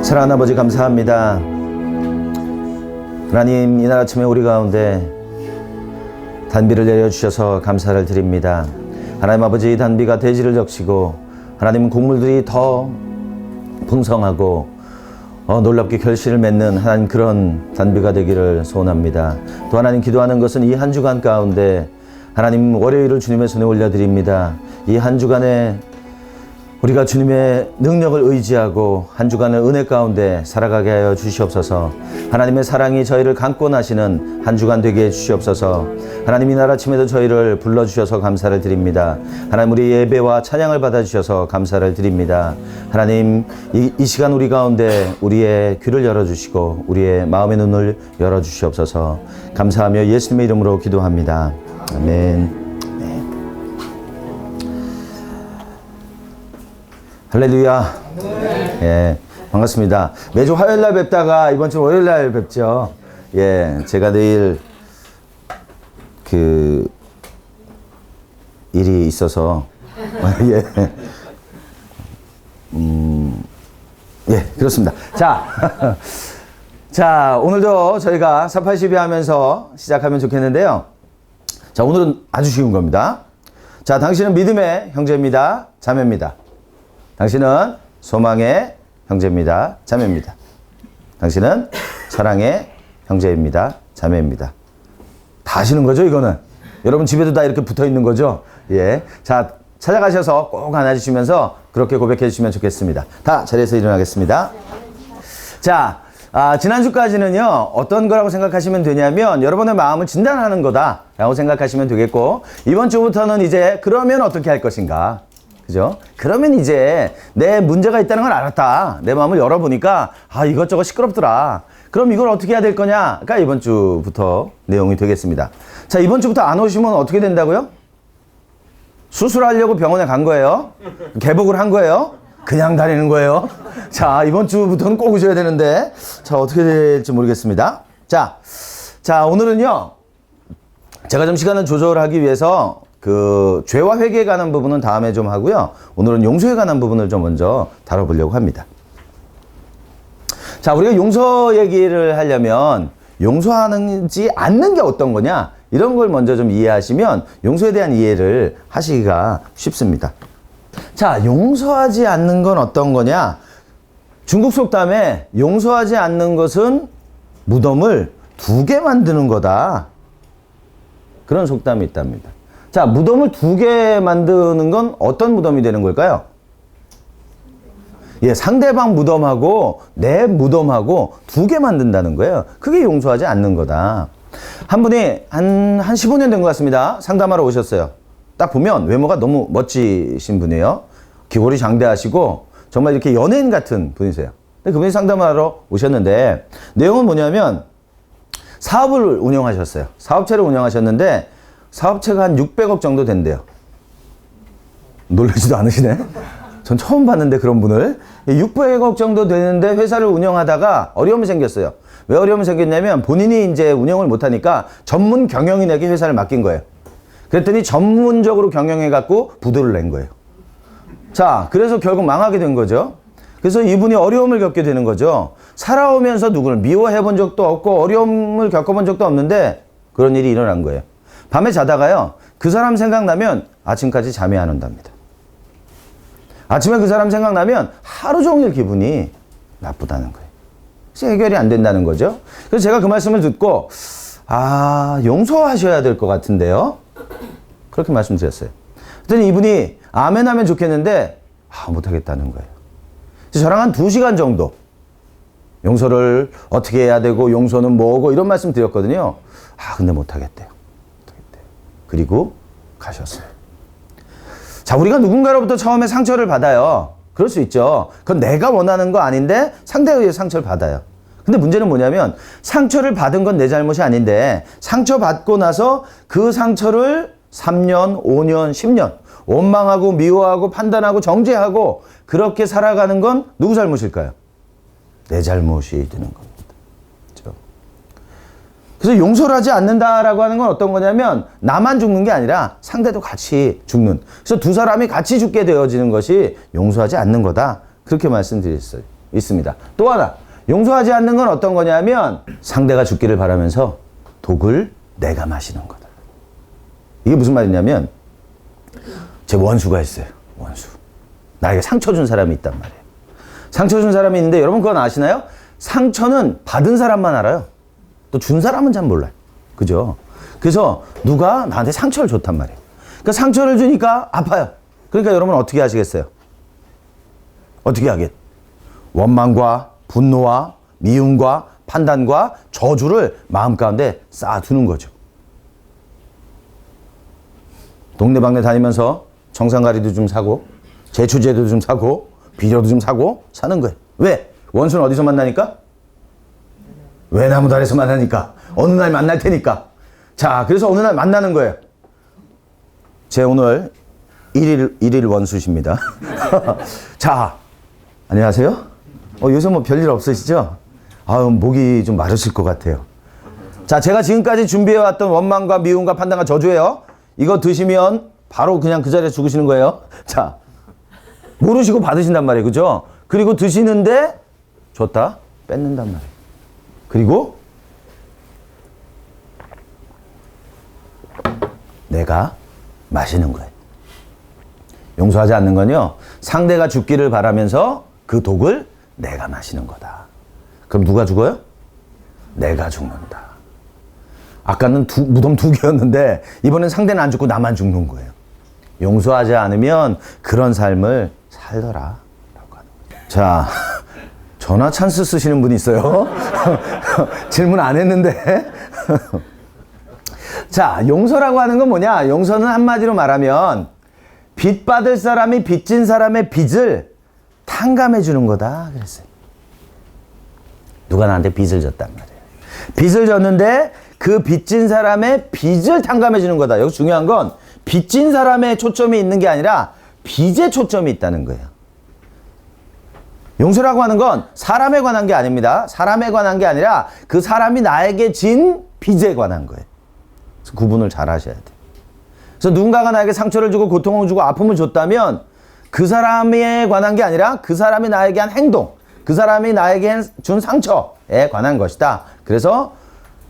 사랑하는 아버지 감사합니다. 하나님, 이날 아침에 우리 가운데 단비를 내려주셔서 감사를 드립니다. 하나님 아버지, 단비가 대지를 적시고 하나님 곡물들이 더 풍성하고 놀랍게 결실을 맺는 하나님 그런 단비가 되기를 소원합니다. 또 하나님 기도하는 것은 이 한 주간 가운데 하나님 월요일을 주님의 손에 올려드립니다. 이 한 주간에 우리가 주님의 능력을 의지하고 한 주간을 은혜 가운데 살아가게 하여 주시옵소서. 하나님의 사랑이 저희를 감고 나시는 한 주간 되게 해주시옵소서. 하나님, 이날 아침에도 저희를 불러주셔서 감사를 드립니다. 하나님, 우리 예배와 찬양을 받아주셔서 감사를 드립니다. 하나님, 이 시간 우리 가운데 우리의 귀를 열어주시고 우리의 마음의 눈을 열어주시옵소서. 감사하며 예수님의 이름으로 기도합니다. 아멘. 할렐루야. 예, 반갑습니다. 매주 화요일 날 뵙다가 이번 주 월요일 날 뵙죠. 예, 제가 내일 일이 있어서 예. 예, 그렇습니다. 자, 오늘도 저희가 482 하면서 시작하면 좋겠는데요. 자, 오늘은 아주 쉬운 겁니다. 자, 당신은 믿음의 형제입니다. 자매입니다. 당신은 소망의 형제입니다. 자매입니다. 당신은 사랑의 형제입니다. 자매입니다. 다 아시는 거죠, 이거는? 여러분 집에도 다 이렇게 붙어 있는 거죠? 예. 자, 찾아가셔서 꼭 안아주시면서 그렇게 고백해 주시면 좋겠습니다. 다 자리에서 일어나겠습니다. 자, 지난주까지는요, 어떤 거라고 생각하시면 되냐면, 여러분의 마음을 진단하는 거다라고 생각하시면 되겠고, 이번 주부터는 이제, 그러면 어떻게 할 것인가? 그죠? 그러면 이제 내 문제가 있다는 걸 알았다. 내 마음을 열어보니까 이것저것 시끄럽더라. 그럼 이걸 어떻게 해야 될 거냐가 이번 주부터 내용이 되겠습니다. 자, 이번 주부터 안 오시면 어떻게 된다고요? 수술하려고 병원에 간 거예요? 개복을 한 거예요? 그냥 다니는 거예요? 자, 이번 주부터는 꼭 오셔야 되는데, 자, 어떻게 될지 모르겠습니다. 자, 오늘은요, 제가 좀 시간을 조절하기 위해서 죄와 회개에 관한 부분은 다음에 좀 하고요. 오늘은 용서에 관한 부분을 좀 먼저 다뤄보려고 합니다. 자, 우리가 용서 얘기를 하려면 용서하는지 않는 게 어떤 거냐? 이런 걸 먼저 좀 이해하시면 용서에 대한 이해를 하시기가 쉽습니다. 자, 용서하지 않는 건 어떤 거냐? 중국 속담에 용서하지 않는 것은 무덤을 2개 만드는 거다. 그런 속담이 있답니다. 자, 무덤을 2개 만드는 건 어떤 무덤이 되는 걸까요? 예, 상대방 무덤하고 내 무덤하고 2개 만든다는 거예요. 그게 용서하지 않는 거다. 한 분이 한 15년 된 것 같습니다. 상담하러 오셨어요. 딱 보면 외모가 너무 멋지신 분이에요. 귀골이 장대하시고 정말 이렇게 연예인 같은 분이세요. 근데 그분이 상담하러 오셨는데 내용은 뭐냐면 사업을 운영하셨어요. 사업체를 운영하셨는데 사업체가 한 600억 정도 된대요. 놀라지도 않으시네? 전 처음 봤는데 그런 분을. 600억 정도 되는데 회사를 운영하다가 어려움이 생겼어요. 왜 어려움이 생겼냐면 본인이 이제 운영을 못하니까 전문 경영인에게 회사를 맡긴 거예요. 그랬더니 전문적으로 경영해갖고 부도를 낸 거예요. 자, 그래서 결국 망하게 된 거죠. 그래서 이분이 어려움을 겪게 되는 거죠. 살아오면서 누구를 미워해 본 적도 없고 어려움을 겪어본 적도 없는데 그런 일이 일어난 거예요. 밤에 자다가요, 그 사람 생각나면 아침까지 잠이 안 온답니다. 아침에 그 사람 생각나면 하루 종일 기분이 나쁘다는 거예요. 그래서 해결이 안 된다는 거죠. 그래서 제가 그 말씀을 듣고, 용서하셔야 될 것 같은데요? 그렇게 말씀드렸어요. 그랬더니 이분이 아멘 하면 좋겠는데, 못하겠다는 거예요. 그래서 저랑 한 2시간 정도 용서를 어떻게 해야 되고, 용서는 뭐고, 이런 말씀 드렸거든요. 근데 못하겠대요. 그리고 가셨어요. 자, 우리가 누군가로부터 처음에 상처를 받아요. 그럴 수 있죠. 그건 내가 원하는 거 아닌데 상대에 의해 상처를 받아요. 근데 문제는 뭐냐면 상처를 받은 건 내 잘못이 아닌데 상처받고 나서 그 상처를 3년, 5년, 10년 원망하고 미워하고 판단하고 정죄하고 그렇게 살아가는 건 누구 잘못일까요? 내 잘못이 되는 겁니다. 그렇죠? 그래서 용서를 하지 않는다라고 하는 건 어떤 거냐면 나만 죽는 게 아니라 상대도 같이 죽는. 그래서 두 사람이 같이 죽게 되어지는 것이 용서하지 않는 거다. 그렇게 말씀드렸어요. 있습니다. 또 하나, 용서하지 않는 건 어떤 거냐면 상대가 죽기를 바라면서 독을 내가 마시는 거다. 이게 무슨 말이냐면 제 원수가 있어요. 원수. 나에게 상처 준 사람이 있단 말이에요. 상처 준 사람이 있는데 여러분 그건 아시나요? 상처는 받은 사람만 알아요. 또 준 사람은 잘 몰라요. 그죠? 그래서 누가 나한테 상처를 줬단 말이에요. 그러니까 상처를 주니까 아파요. 그러니까 여러분 어떻게 하시겠어요? 어떻게 하겠? 원망과 분노와 미움과 판단과 저주를 마음 가운데 쌓아두는 거죠. 동네방네 다니면서 정상가리도 좀 사고 제초제도 좀 사고 비료도 좀 사고 사는 거예요. 왜? 원수는 어디서 만나니까? 외나무 아래서 만나니까. 어느 날 만날 테니까. 자, 그래서 어느 날 만나는 거예요. 제 오늘 일일 원수십니다. 자, 안녕하세요. 요새 뭐 별일 없으시죠? 목이 좀 마르실 것 같아요. 자, 제가 지금까지 준비해왔던 원망과 미움과 판단과 저주예요. 이거 드시면 바로 그냥 그 자리에 죽으시는 거예요. 자, 모르시고 받으신단 말이에요. 그죠? 그리고 드시는데 줬다 뺏는단 말이에요. 그리고 내가 마시는 거예요. 용서하지 않는 건요, 상대가 죽기를 바라면서 그 독을 내가 마시는 거다. 그럼 누가 죽어요? 내가 죽는다. 아까는 무덤 2개였는데 이번엔 상대는 안 죽고 나만 죽는 거예요. 용서하지 않으면 그런 삶을 살더라 라고 하는 거예요. 자, 전화 찬스 쓰시는 분이 있어요. 질문 안 했는데. 자, 용서라고 하는 건 뭐냐? 용서는 한마디로 말하면 빚 받을 사람이 빚진 사람의 빚을 탕감해 주는 거다 그랬어요. 누가 나한테 빚을 졌단 말이에요. 빚을 졌는데 그 빚진 사람의 빚을 탕감해 주는 거다. 여기 중요한 건 빚진 사람의 초점이 있는 게 아니라 빚에 초점이 있다는 거예요. 용서라고 하는 건 사람에 관한 게 아닙니다. 사람에 관한 게 아니라 그 사람이 나에게 진 빚에 관한 거예요. 그래서 구분을 잘 하셔야 돼요. 그래서 누군가가 나에게 상처를 주고 고통을 주고 아픔을 줬다면 그 사람에 관한 게 아니라 그 사람이 나에게 한 행동, 그 사람이 나에게 준 상처에 관한 것이다. 그래서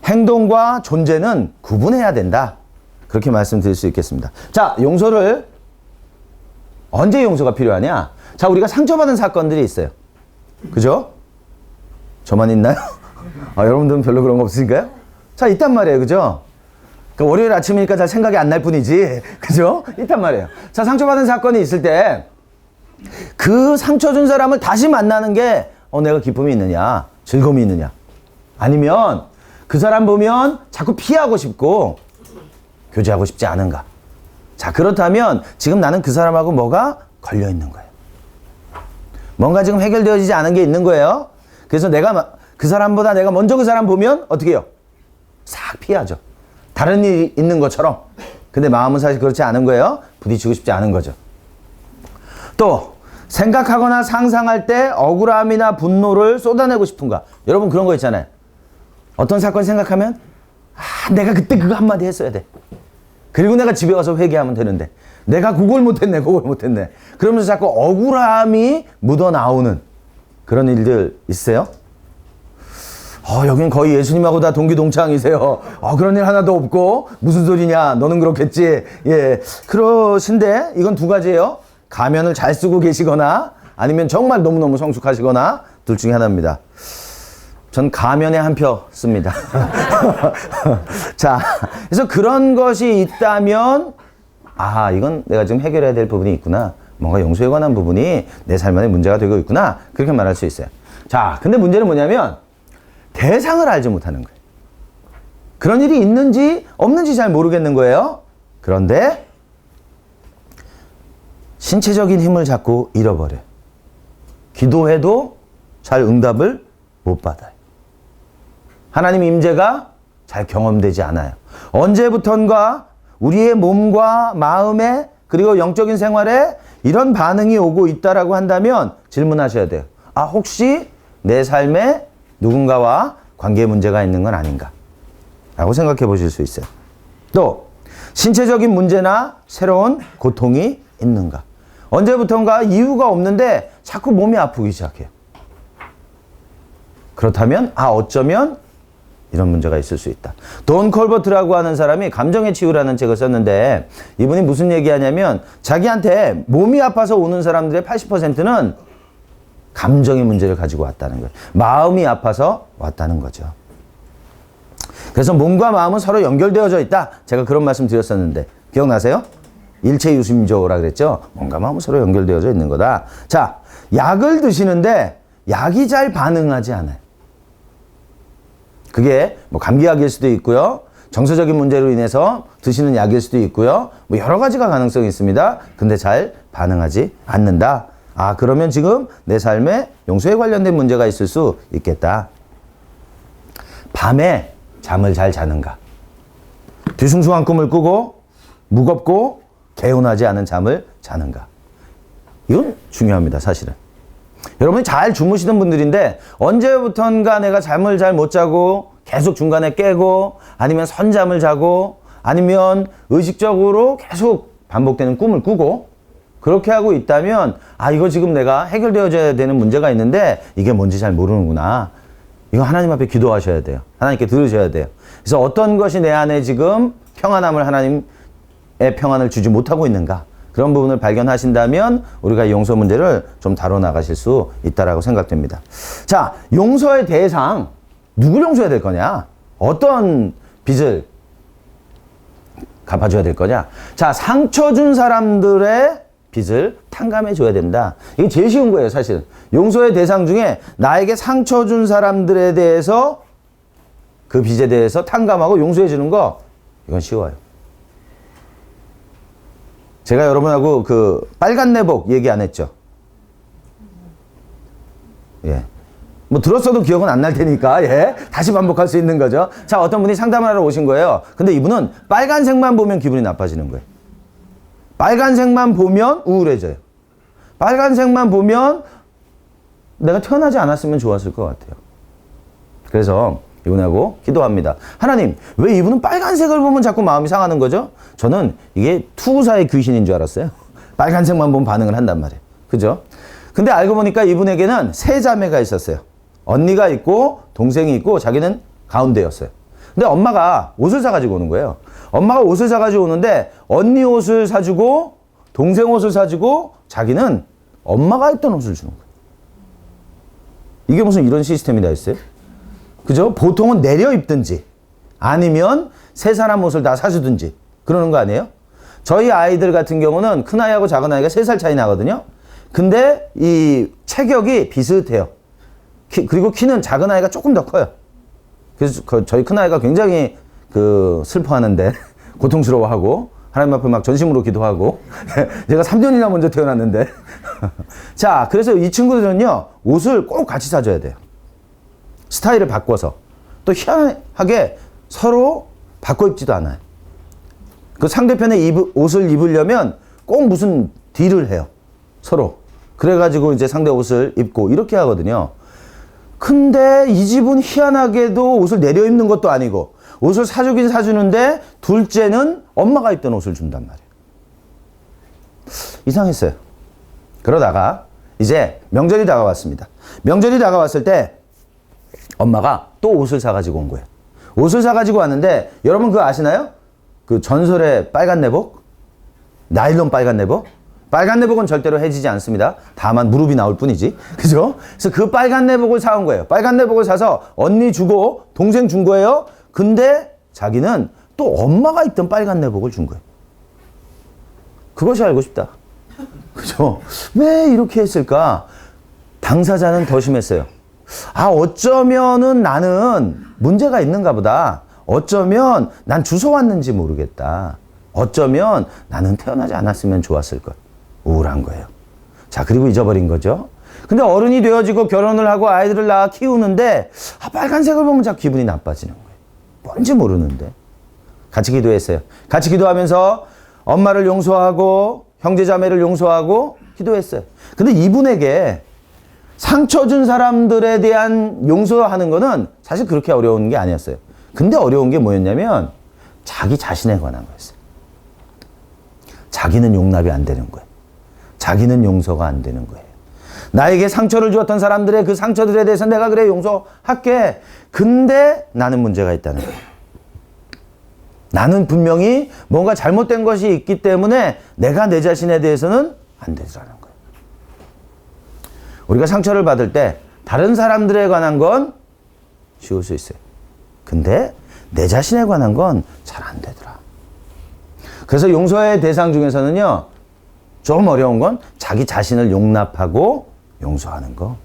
행동과 존재는 구분해야 된다. 그렇게 말씀드릴 수 있겠습니다. 자, 용서를 언제 용서가 필요하냐? 자, 우리가 상처받은 사건들이 있어요. 그죠? 저만 있나요? 여러분들은 별로 그런 거 없으신가요? 자, 있단 말이에요. 그죠? 그러니까 월요일 아침이니까 잘 생각이 안 날 뿐이지. 그죠? 있단 말이에요. 자, 상처받은 사건이 있을 때 그 상처 준 사람을 다시 만나는 게 내가 기쁨이 있느냐, 즐거움이 있느냐, 아니면 그 사람 보면 자꾸 피하고 싶고 교제하고 싶지 않은가. 자, 그렇다면 지금 나는 그 사람하고 뭐가 걸려 있는 거예요. 뭔가 지금 해결되어지지 않은 게 있는 거예요. 그래서 내가 그 사람보다 내가 먼저 그 사람 보면 어떻게 해요? 싹 피하죠. 다른 일이 있는 것처럼. 근데 마음은 사실 그렇지 않은 거예요. 부딪히고 싶지 않은 거죠. 또 생각하거나 상상할 때 억울함이나 분노를 쏟아내고 싶은가. 여러분 그런 거 있잖아요. 어떤 사건 생각하면 내가 그때 그거 한마디 했어야 돼. 그리고 내가 집에 와서 회개하면 되는데 내가 그걸 못했네. 그러면서 자꾸 억울함이 묻어나오는 그런 일들 있어요? 여긴 거의 예수님하고 다 동기동창이세요. 그런 일 하나도 없고 무슨 소리냐, 너는 그렇겠지. 예, 그러신데 이건 두 가지예요. 가면을 잘 쓰고 계시거나 아니면 정말 너무너무 성숙하시거나 둘 중에 하나입니다. 전 가면에 한 표 씁니다. 자, 그래서 그런 것이 있다면 이건 내가 지금 해결해야 될 부분이 있구나. 뭔가 용서에 관한 부분이 내 삶 안에 문제가 되고 있구나. 그렇게 말할 수 있어요. 자, 근데 문제는 뭐냐면 대상을 알지 못하는 거예요. 그런 일이 있는지 없는지 잘 모르겠는 거예요. 그런데 신체적인 힘을 자꾸 잃어버려요. 기도해도 잘 응답을 못 받아요. 하나님 임재가 잘 경험되지 않아요. 언제부턴가 우리의 몸과 마음에 그리고 영적인 생활에 이런 반응이 오고 있다라고 한다면 질문하셔야 돼요. 혹시 내 삶에 누군가와 관계 문제가 있는 건 아닌가? 라고 생각해 보실 수 있어요. 또 신체적인 문제나 새로운 고통이 있는가? 언제부턴가 이유가 없는데 자꾸 몸이 아프기 시작해요. 그렇다면 어쩌면 이런 문제가 있을 수 있다. 돈 콜버트라고 하는 사람이 감정의 치유라는 책을 썼는데 이분이 무슨 얘기하냐면 자기한테 몸이 아파서 오는 사람들의 80%는 감정의 문제를 가지고 왔다는 거예요. 마음이 아파서 왔다는 거죠. 그래서 몸과 마음은 서로 연결되어져 있다. 제가 그런 말씀 드렸었는데 기억나세요? 일체유심조라 그랬죠? 몸과 마음은 서로 연결되어져 있는 거다. 자, 약을 드시는데 약이 잘 반응하지 않아요. 그게 뭐 감기약일 수도 있고요. 정서적인 문제로 인해서 드시는 약일 수도 있고요. 뭐 여러 가지가 가능성이 있습니다. 근데 잘 반응하지 않는다. 그러면 지금 내 삶에 용서에 관련된 문제가 있을 수 있겠다. 밤에 잠을 잘 자는가? 뒤숭숭한 꿈을 꾸고 무겁고 개운하지 않은 잠을 자는가? 이건 중요합니다, 사실은. 여러분이 잘 주무시던 분들인데 언제부턴가 내가 잠을 잘 못 자고 계속 중간에 깨고 아니면 선잠을 자고 아니면 의식적으로 계속 반복되는 꿈을 꾸고 그렇게 하고 있다면 이거 지금 내가 해결되어져야 되는 문제가 있는데 이게 뭔지 잘 모르는구나. 이거 하나님 앞에 기도하셔야 돼요. 하나님께 들으셔야 돼요. 그래서 어떤 것이 내 안에 지금 평안함을 하나님의 평안을 주지 못하고 있는가. 그런 부분을 발견하신다면 우리가 용서 문제를 좀 다뤄나가실 수 있다라고 생각됩니다. 자, 용서의 대상, 누굴 용서해야 될 거냐? 어떤 빚을 갚아줘야 될 거냐? 자, 상처 준 사람들의 빚을 탕감해 줘야 된다. 이게 제일 쉬운 거예요, 사실은. 용서의 대상 중에 나에게 상처 준 사람들에 대해서 그 빚에 대해서 탕감하고 용서해 주는 거, 이건 쉬워요. 제가 여러분하고 그 빨간 내복 얘기 안 했죠? 예. 뭐 들었어도 기억은 안 날 테니까, 다시 반복할 수 있는 거죠. 자, 어떤 분이 상담을 하러 오신 거예요. 근데 이분은 빨간색만 보면 기분이 나빠지는 거예요. 빨간색만 보면 우울해져요. 빨간색만 보면 내가 태어나지 않았으면 좋았을 것 같아요. 그래서 이분하고 기도합니다. 하나님, 왜 이분은 빨간색을 보면 자꾸 마음이 상하는 거죠? 저는 이게 투구사의 귀신인 줄 알았어요. 빨간색만 보면 반응을 한단 말이에요. 그죠? 근데 알고 보니까 이분에게는 세 자매가 있었어요. 언니가 있고 동생이 있고 자기는 가운데였어요. 근데 엄마가 옷을 사가지고 오는 거예요. 엄마가 옷을 사가지고 오는데 언니 옷을 사주고 동생 옷을 사주고 자기는 엄마가 입던 옷을 주는 거예요. 이게 무슨 이런 시스템이 다 있어요? 그죠? 보통은 내려 입든지 아니면 세 사람 옷을 다 사주든지 그러는 거 아니에요? 저희 아이들 같은 경우는 큰아이하고 작은아이가 3살 차이 나거든요. 근데 이 체격이 비슷해요. 그리고 키는 작은아이가 조금 더 커요. 그래서 저희 큰아이가 굉장히 슬퍼하는데 고통스러워하고 하나님 앞에 막 전심으로 기도하고 제가 3년이나 먼저 태어났는데 자, 그래서 이 친구들은요 옷을 꼭 같이 사줘야 돼요. 스타일을 바꿔서. 또 희한하게 서로 바꿔 입지도 않아요. 그 상대편의 옷을 입으려면 꼭 무슨 딜을 해요. 서로. 그래가지고 이제 상대 옷을 입고 이렇게 하거든요. 근데 이 집은 희한하게도 옷을 내려 입는 것도 아니고 옷을 사주긴 사주는데 둘째는 엄마가 입던 옷을 준단 말이에요. 이상했어요. 그러다가 이제 명절이 다가왔습니다. 명절이 다가왔을 때 엄마가 또 옷을 사가지고 온 거예요. 옷을 사가지고 왔는데 여러분 그거 아시나요? 그 전설의 빨간 내복? 나일론 빨간 내복? 빨간 내복은 절대로 해지지 않습니다. 다만 무릎이 나올 뿐이지. 그죠? 그래서 그 빨간 내복을 사온 거예요. 빨간 내복을 사서 언니 주고 동생 준 거예요. 근데 자기는 또 엄마가 입던 빨간 내복을 준 거예요. 그것이 알고 싶다. 그죠? 왜 이렇게 했을까? 당사자는 더 심했어요. 어쩌면은 나는 문제가 있는가 보다. 어쩌면 난 주워 왔는지 모르겠다. 어쩌면 나는 태어나지 않았으면 좋았을 걸. 우울한 거예요. 자, 그리고 잊어버린 거죠. 근데 어른이 되어지고 결혼을 하고 아이들을 낳아 키우는데 빨간색을 보면 자꾸 기분이 나빠지는 거예요. 뭔지 모르는데. 같이 기도했어요. 같이 기도하면서 엄마를 용서하고 형제자매를 용서하고 기도했어요. 근데 이분에게 상처 준 사람들에 대한 용서하는 거는 사실 그렇게 어려운 게 아니었어요. 근데 어려운 게 뭐였냐면 자기 자신에 관한 거였어요. 자기는 용납이 안 되는 거예요. 자기는 용서가 안 되는 거예요. 나에게 상처를 주었던 사람들의 그 상처들에 대해서 내가 그래 용서할게. 근데 나는 문제가 있다는 거예요. 나는 분명히 뭔가 잘못된 것이 있기 때문에 내가 내 자신에 대해서는 안 되더라는 거예요. 우리가 상처를 받을 때 다른 사람들에 관한 건 쉬울 수 있어요. 근데 내 자신에 관한 건 잘 안 되더라. 그래서 용서의 대상 중에서는요, 좀 어려운 건 자기 자신을 용납하고 용서하는 거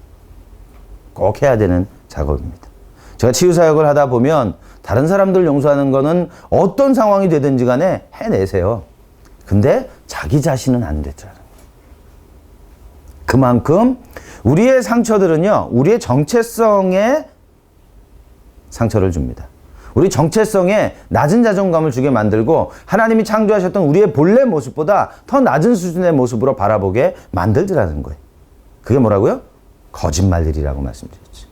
꼭 해야 되는 작업입니다. 제가 치유사역을 하다 보면 다른 사람들 용서하는 거는 어떤 상황이 되든지 간에 해내세요. 근데 자기 자신은 안 되더라고요. 그만큼 우리의 상처들은요, 우리의 정체성에 상처를 줍니다. 우리 정체성에 낮은 자존감을 주게 만들고 하나님이 창조하셨던 우리의 본래 모습보다 더 낮은 수준의 모습으로 바라보게 만들더라는 거예요. 그게 뭐라고요? 거짓말들이라고 말씀드렸죠.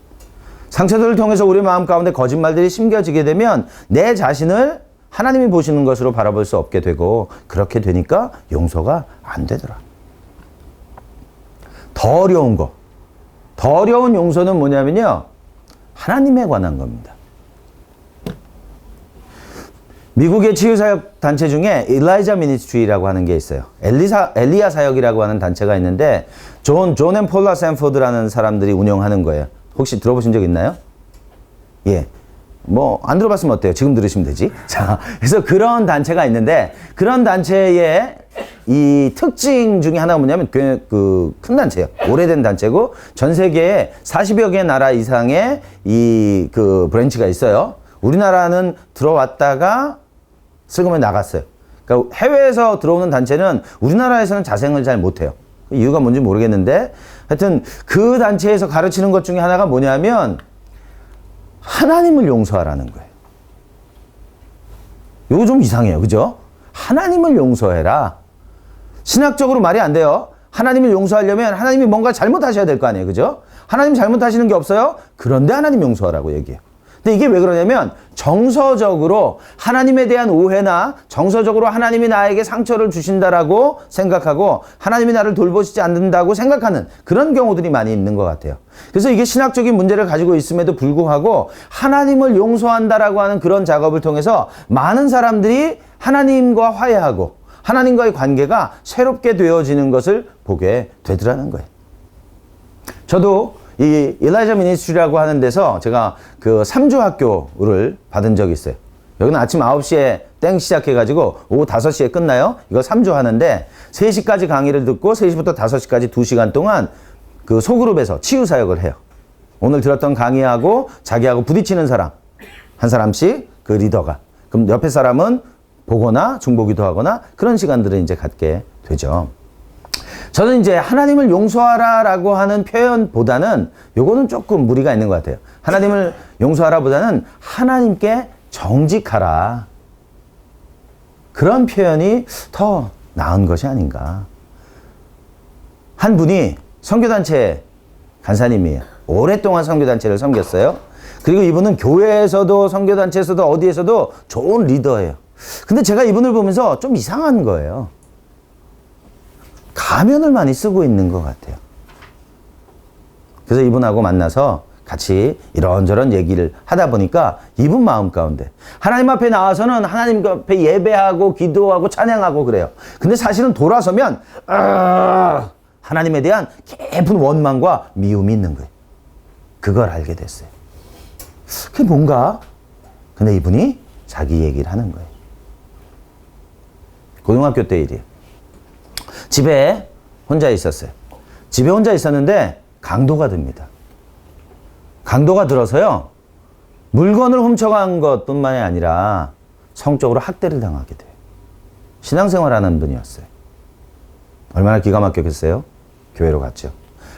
상처들을 통해서 우리 마음 가운데 거짓말들이 심겨지게 되면 내 자신을 하나님이 보시는 것으로 바라볼 수 없게 되고, 그렇게 되니까 용서가 안 되더라. 더 어려운 거, 더 어려운 용서는 뭐냐면요, 하나님에 관한 겁니다. 미국의 치유사역 단체 중에 일라이자 미니스트리라고 하는 게 있어요. 엘리야 사역이라고 하는 단체가 있는데 존 앤 폴라 샌포드라는 사람들이 운영하는 거예요. 혹시 들어보신 적 있나요? 예. 뭐 안 들어봤으면 어때요? 지금 들으시면 되지. 자, 그래서 그런 단체가 있는데, 그런 단체의 이 특징 중에 하나가 뭐냐면 그 큰 단체예요. 오래된 단체고 전 세계에 40여 개 나라 이상의 이 그 브랜치가 있어요. 우리나라는 들어왔다가 슬그머니 나갔어요. 그러니까 해외에서 들어오는 단체는 우리나라에서는 자생을 잘 못해요. 이유가 뭔지 모르겠는데, 하여튼 그 단체에서 가르치는 것 중에 하나가 뭐냐면 하나님을 용서하라는 거예요. 이거 좀 이상해요. 그죠? 하나님을 용서해라. 신학적으로 말이 안 돼요. 하나님을 용서하려면 하나님이 뭔가 잘못하셔야 될 거 아니에요. 그죠? 하나님 잘못하시는 게 없어요? 그런데 하나님 용서하라고 얘기해요. 근데 이게 왜 그러냐면 정서적으로 하나님에 대한 오해나 정서적으로 하나님이 나에게 상처를 주신다라고 생각하고 하나님이 나를 돌보시지 않는다고 생각하는 그런 경우들이 많이 있는 것 같아요. 그래서 이게 신학적인 문제를 가지고 있음에도 불구하고 하나님을 용서한다라고 하는 그런 작업을 통해서 많은 사람들이 하나님과 화해하고 하나님과의 관계가 새롭게 되어지는 것을 보게 되더라는 거예요. 저도 이 일라이자 미니스트리라고 하는 데서 제가 그 3주 학교를 받은 적이 있어요. 여기는 아침 9시에 땡 시작해가지고 오후 5시에 끝나요. 이거 3주 하는데 3시까지 강의를 듣고 3시부터 5시까지 2시간 동안 그 소그룹에서 치유사역을 해요. 오늘 들었던 강의하고 자기하고 부딪히는 사람 한 사람씩 그 리더가, 그럼 옆에 사람은 보거나 중보기도 하거나 그런 시간들을 이제 갖게 되죠. 저는 이제 하나님을 용서하라라고 하는 표현보다는 요거는 조금 무리가 있는 것 같아요. 하나님을 용서하라보다는 하나님께 정직하라. 그런 표현이 더 나은 것이 아닌가. 한 분이 선교단체 간사님이에요. 오랫동안 선교단체를 섬겼어요. 그리고 이분은 교회에서도 선교단체에서도 어디에서도 좋은 리더예요. 근데 제가 이분을 보면서 좀 이상한 거예요. 가면을 많이 쓰고 있는 것 같아요. 그래서 이분하고 만나서 같이 이런저런 얘기를 하다 보니까 이분 마음 가운데 하나님 앞에 나와서는 하나님 앞에 예배하고 기도하고 찬양하고 그래요. 근데 사실은 돌아서면 하나님에 대한 깊은 원망과 미움이 있는 거예요. 그걸 알게 됐어요. 그게 뭔가? 근데 이분이 자기 얘기를 하는 거예요. 고등학교 때 일이에요. 집에 혼자 있었어요. 집에 혼자 있었는데 강도가 듭니다. 강도가 들어서요, 물건을 훔쳐간 것뿐만이 아니라 성적으로 학대를 당하게 돼요. 신앙생활하는 분이었어요. 얼마나 기가 막혔겠어요? 교회로 갔죠.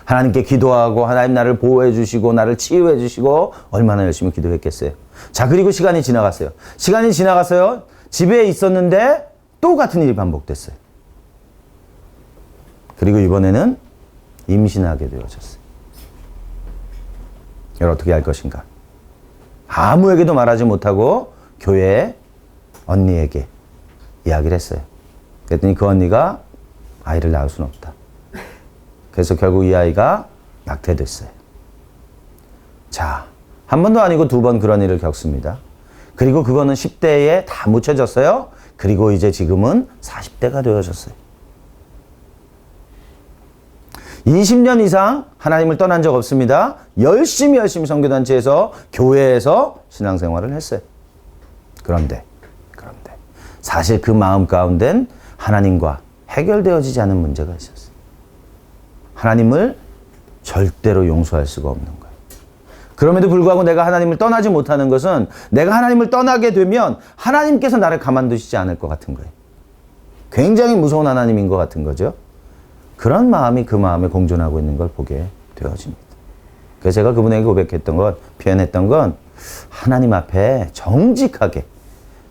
하나님께 기도하고 하나님 나를 보호해 주시고 나를 치유해 주시고 얼마나 열심히 기도했겠어요. 자, 그리고 시간이 지나갔어요. 시간이 지나갔어요. 집에 있었는데 또 같은 일이 반복됐어요. 그리고 이번에는 임신하게 되어졌어요. 이걸 어떻게 할 것인가? 아무에게도 말하지 못하고 교회 언니에게 이야기를 했어요. 그랬더니 그 언니가 아이를 낳을 수는 없다. 그래서 결국 이 아이가 낙태됐어요. 자, 한 번도 아니고 두 번 그런 일을 겪습니다. 그리고 그거는 10대에 다 묻혀졌어요. 그리고 이제 지금은 40대가 되어졌어요. 20년 이상 하나님을 떠난 적 없습니다. 열심히 선교단체에서 교회에서 신앙생활을 했어요. 그런데 사실 그 마음 가운데는 하나님과 해결되어지지 않은 문제가 있었어요. 하나님을 절대로 용서할 수가 없는 거예요. 그럼에도 불구하고 내가 하나님을 떠나지 못하는 것은 내가 하나님을 떠나게 되면 하나님께서 나를 가만두시지 않을 것 같은 거예요. 굉장히 무서운 하나님인 것 같은 거죠. 그런 마음이 그 마음에 공존하고 있는 걸 보게 되어집니다. 그래서 제가 그분에게 고백했던 것, 표현했던 건 하나님 앞에 정직하게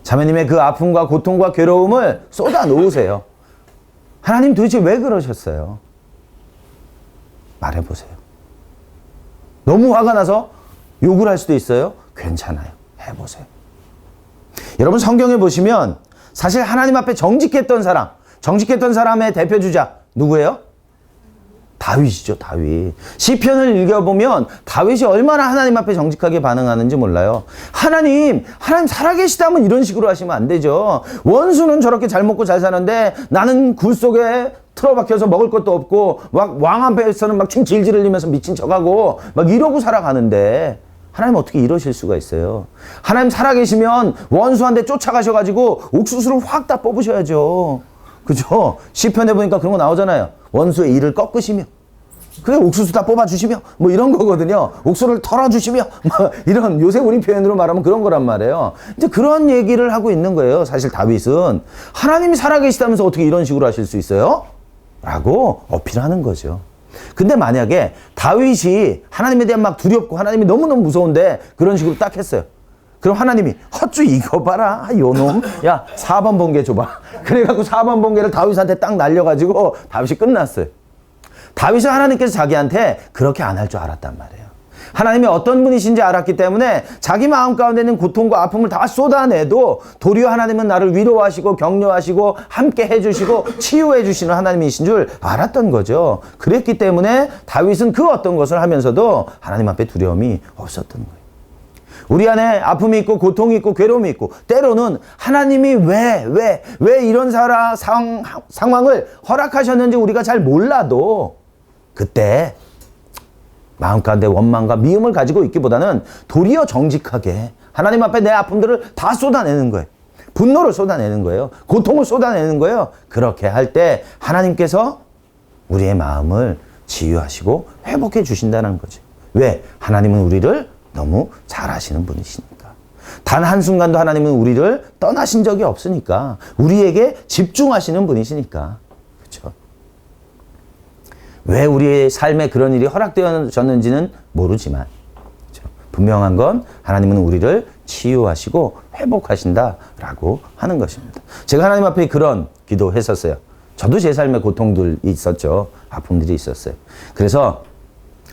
자매님의 그 아픔과 고통과 괴로움을 쏟아 놓으세요. 하나님 도대체 왜 그러셨어요? 말해보세요. 너무 화가 나서 욕을 할 수도 있어요. 괜찮아요. 해보세요. 여러분 성경에 보시면 사실 하나님 앞에 정직했던 사람의 대표주자 누구예요? 다윗이죠. 다윗. 시편을 읽어보면 다윗이 얼마나 하나님 앞에 정직하게 반응하는지 몰라요. 하나님 살아계시다면 이런 식으로 하시면 안 되죠. 원수는 저렇게 잘 먹고 잘 사는데 나는 굴 속에 틀어박혀서 먹을 것도 없고 막 왕 앞에서는 막 침 질질 흘리면서 미친 척하고 막 이러고 살아가는데 하나님 어떻게 이러실 수가 있어요? 하나님 살아계시면 원수한테 쫓아가셔가지고 옥수수를 확 다 뽑으셔야죠. 그죠? 시편에 보니까 그런 거 나오잖아요. 원수의 이를 꺾으시며 그게 옥수수 다 뽑아주시며 뭐 이런 거거든요. 옥수수를 털어주시며 뭐 이런 요새 우리 표현으로 말하면 그런 거란 말이에요. 이제 그런 얘기를 하고 있는 거예요. 사실 다윗은 하나님이 살아계시다면서 어떻게 이런 식으로 하실 수 있어요? 라고 어필하는 거죠. 근데 만약에 다윗이 하나님에 대한 막 두렵고 하나님이 너무너무 무서운데 그런 식으로 딱 했어요. 그럼 하나님이 헛주 이거 봐라 요놈 야 4번 번개 줘봐. 그래갖고 4번 번개를 다윗한테 딱 날려가지고 다윗이 끝났어요. 다윗은 하나님께서 자기한테 그렇게 안 할 줄 알았단 말이에요. 하나님이 어떤 분이신지 알았기 때문에 자기 마음 가운데 있는 고통과 아픔을 다 쏟아내도 도리어 하나님은 나를 위로하시고 격려하시고 함께 해주시고 치유해 주시는 하나님이신 줄 알았던 거죠. 그랬기 때문에 다윗은 그 어떤 것을 하면서도 하나님 앞에 두려움이 없었던 거예요. 우리 안에 아픔이 있고 고통이 있고 괴로움이 있고 때로는 하나님이 왜 이런 상황을 허락하셨는지 우리가 잘 몰라도 그때 마음 가운데 원망과 미움을 가지고 있기보다는 도리어 정직하게 하나님 앞에 내 아픔들을 다 쏟아내는 거예요. 분노를 쏟아내는 거예요. 고통을 쏟아내는 거예요. 그렇게 할 때 하나님께서 우리의 마음을 치유하시고 회복해 주신다는 거죠. 왜? 하나님은 우리를 너무 잘 아시는 분이시니까. 단 한순간도 하나님은 우리를 떠나신 적이 없으니까. 우리에게 집중하시는 분이시니까. 그렇죠? 왜 우리의 삶에 그런 일이 허락되어졌는지는 모르지만 그렇죠? 분명한 건 하나님은 우리를 치유하시고 회복하신다라고 하는 것입니다. 제가 하나님 앞에 그런 기도했었어요. 저도 제 삶에 고통들이 있었죠. 아픔들이 있었어요. 그래서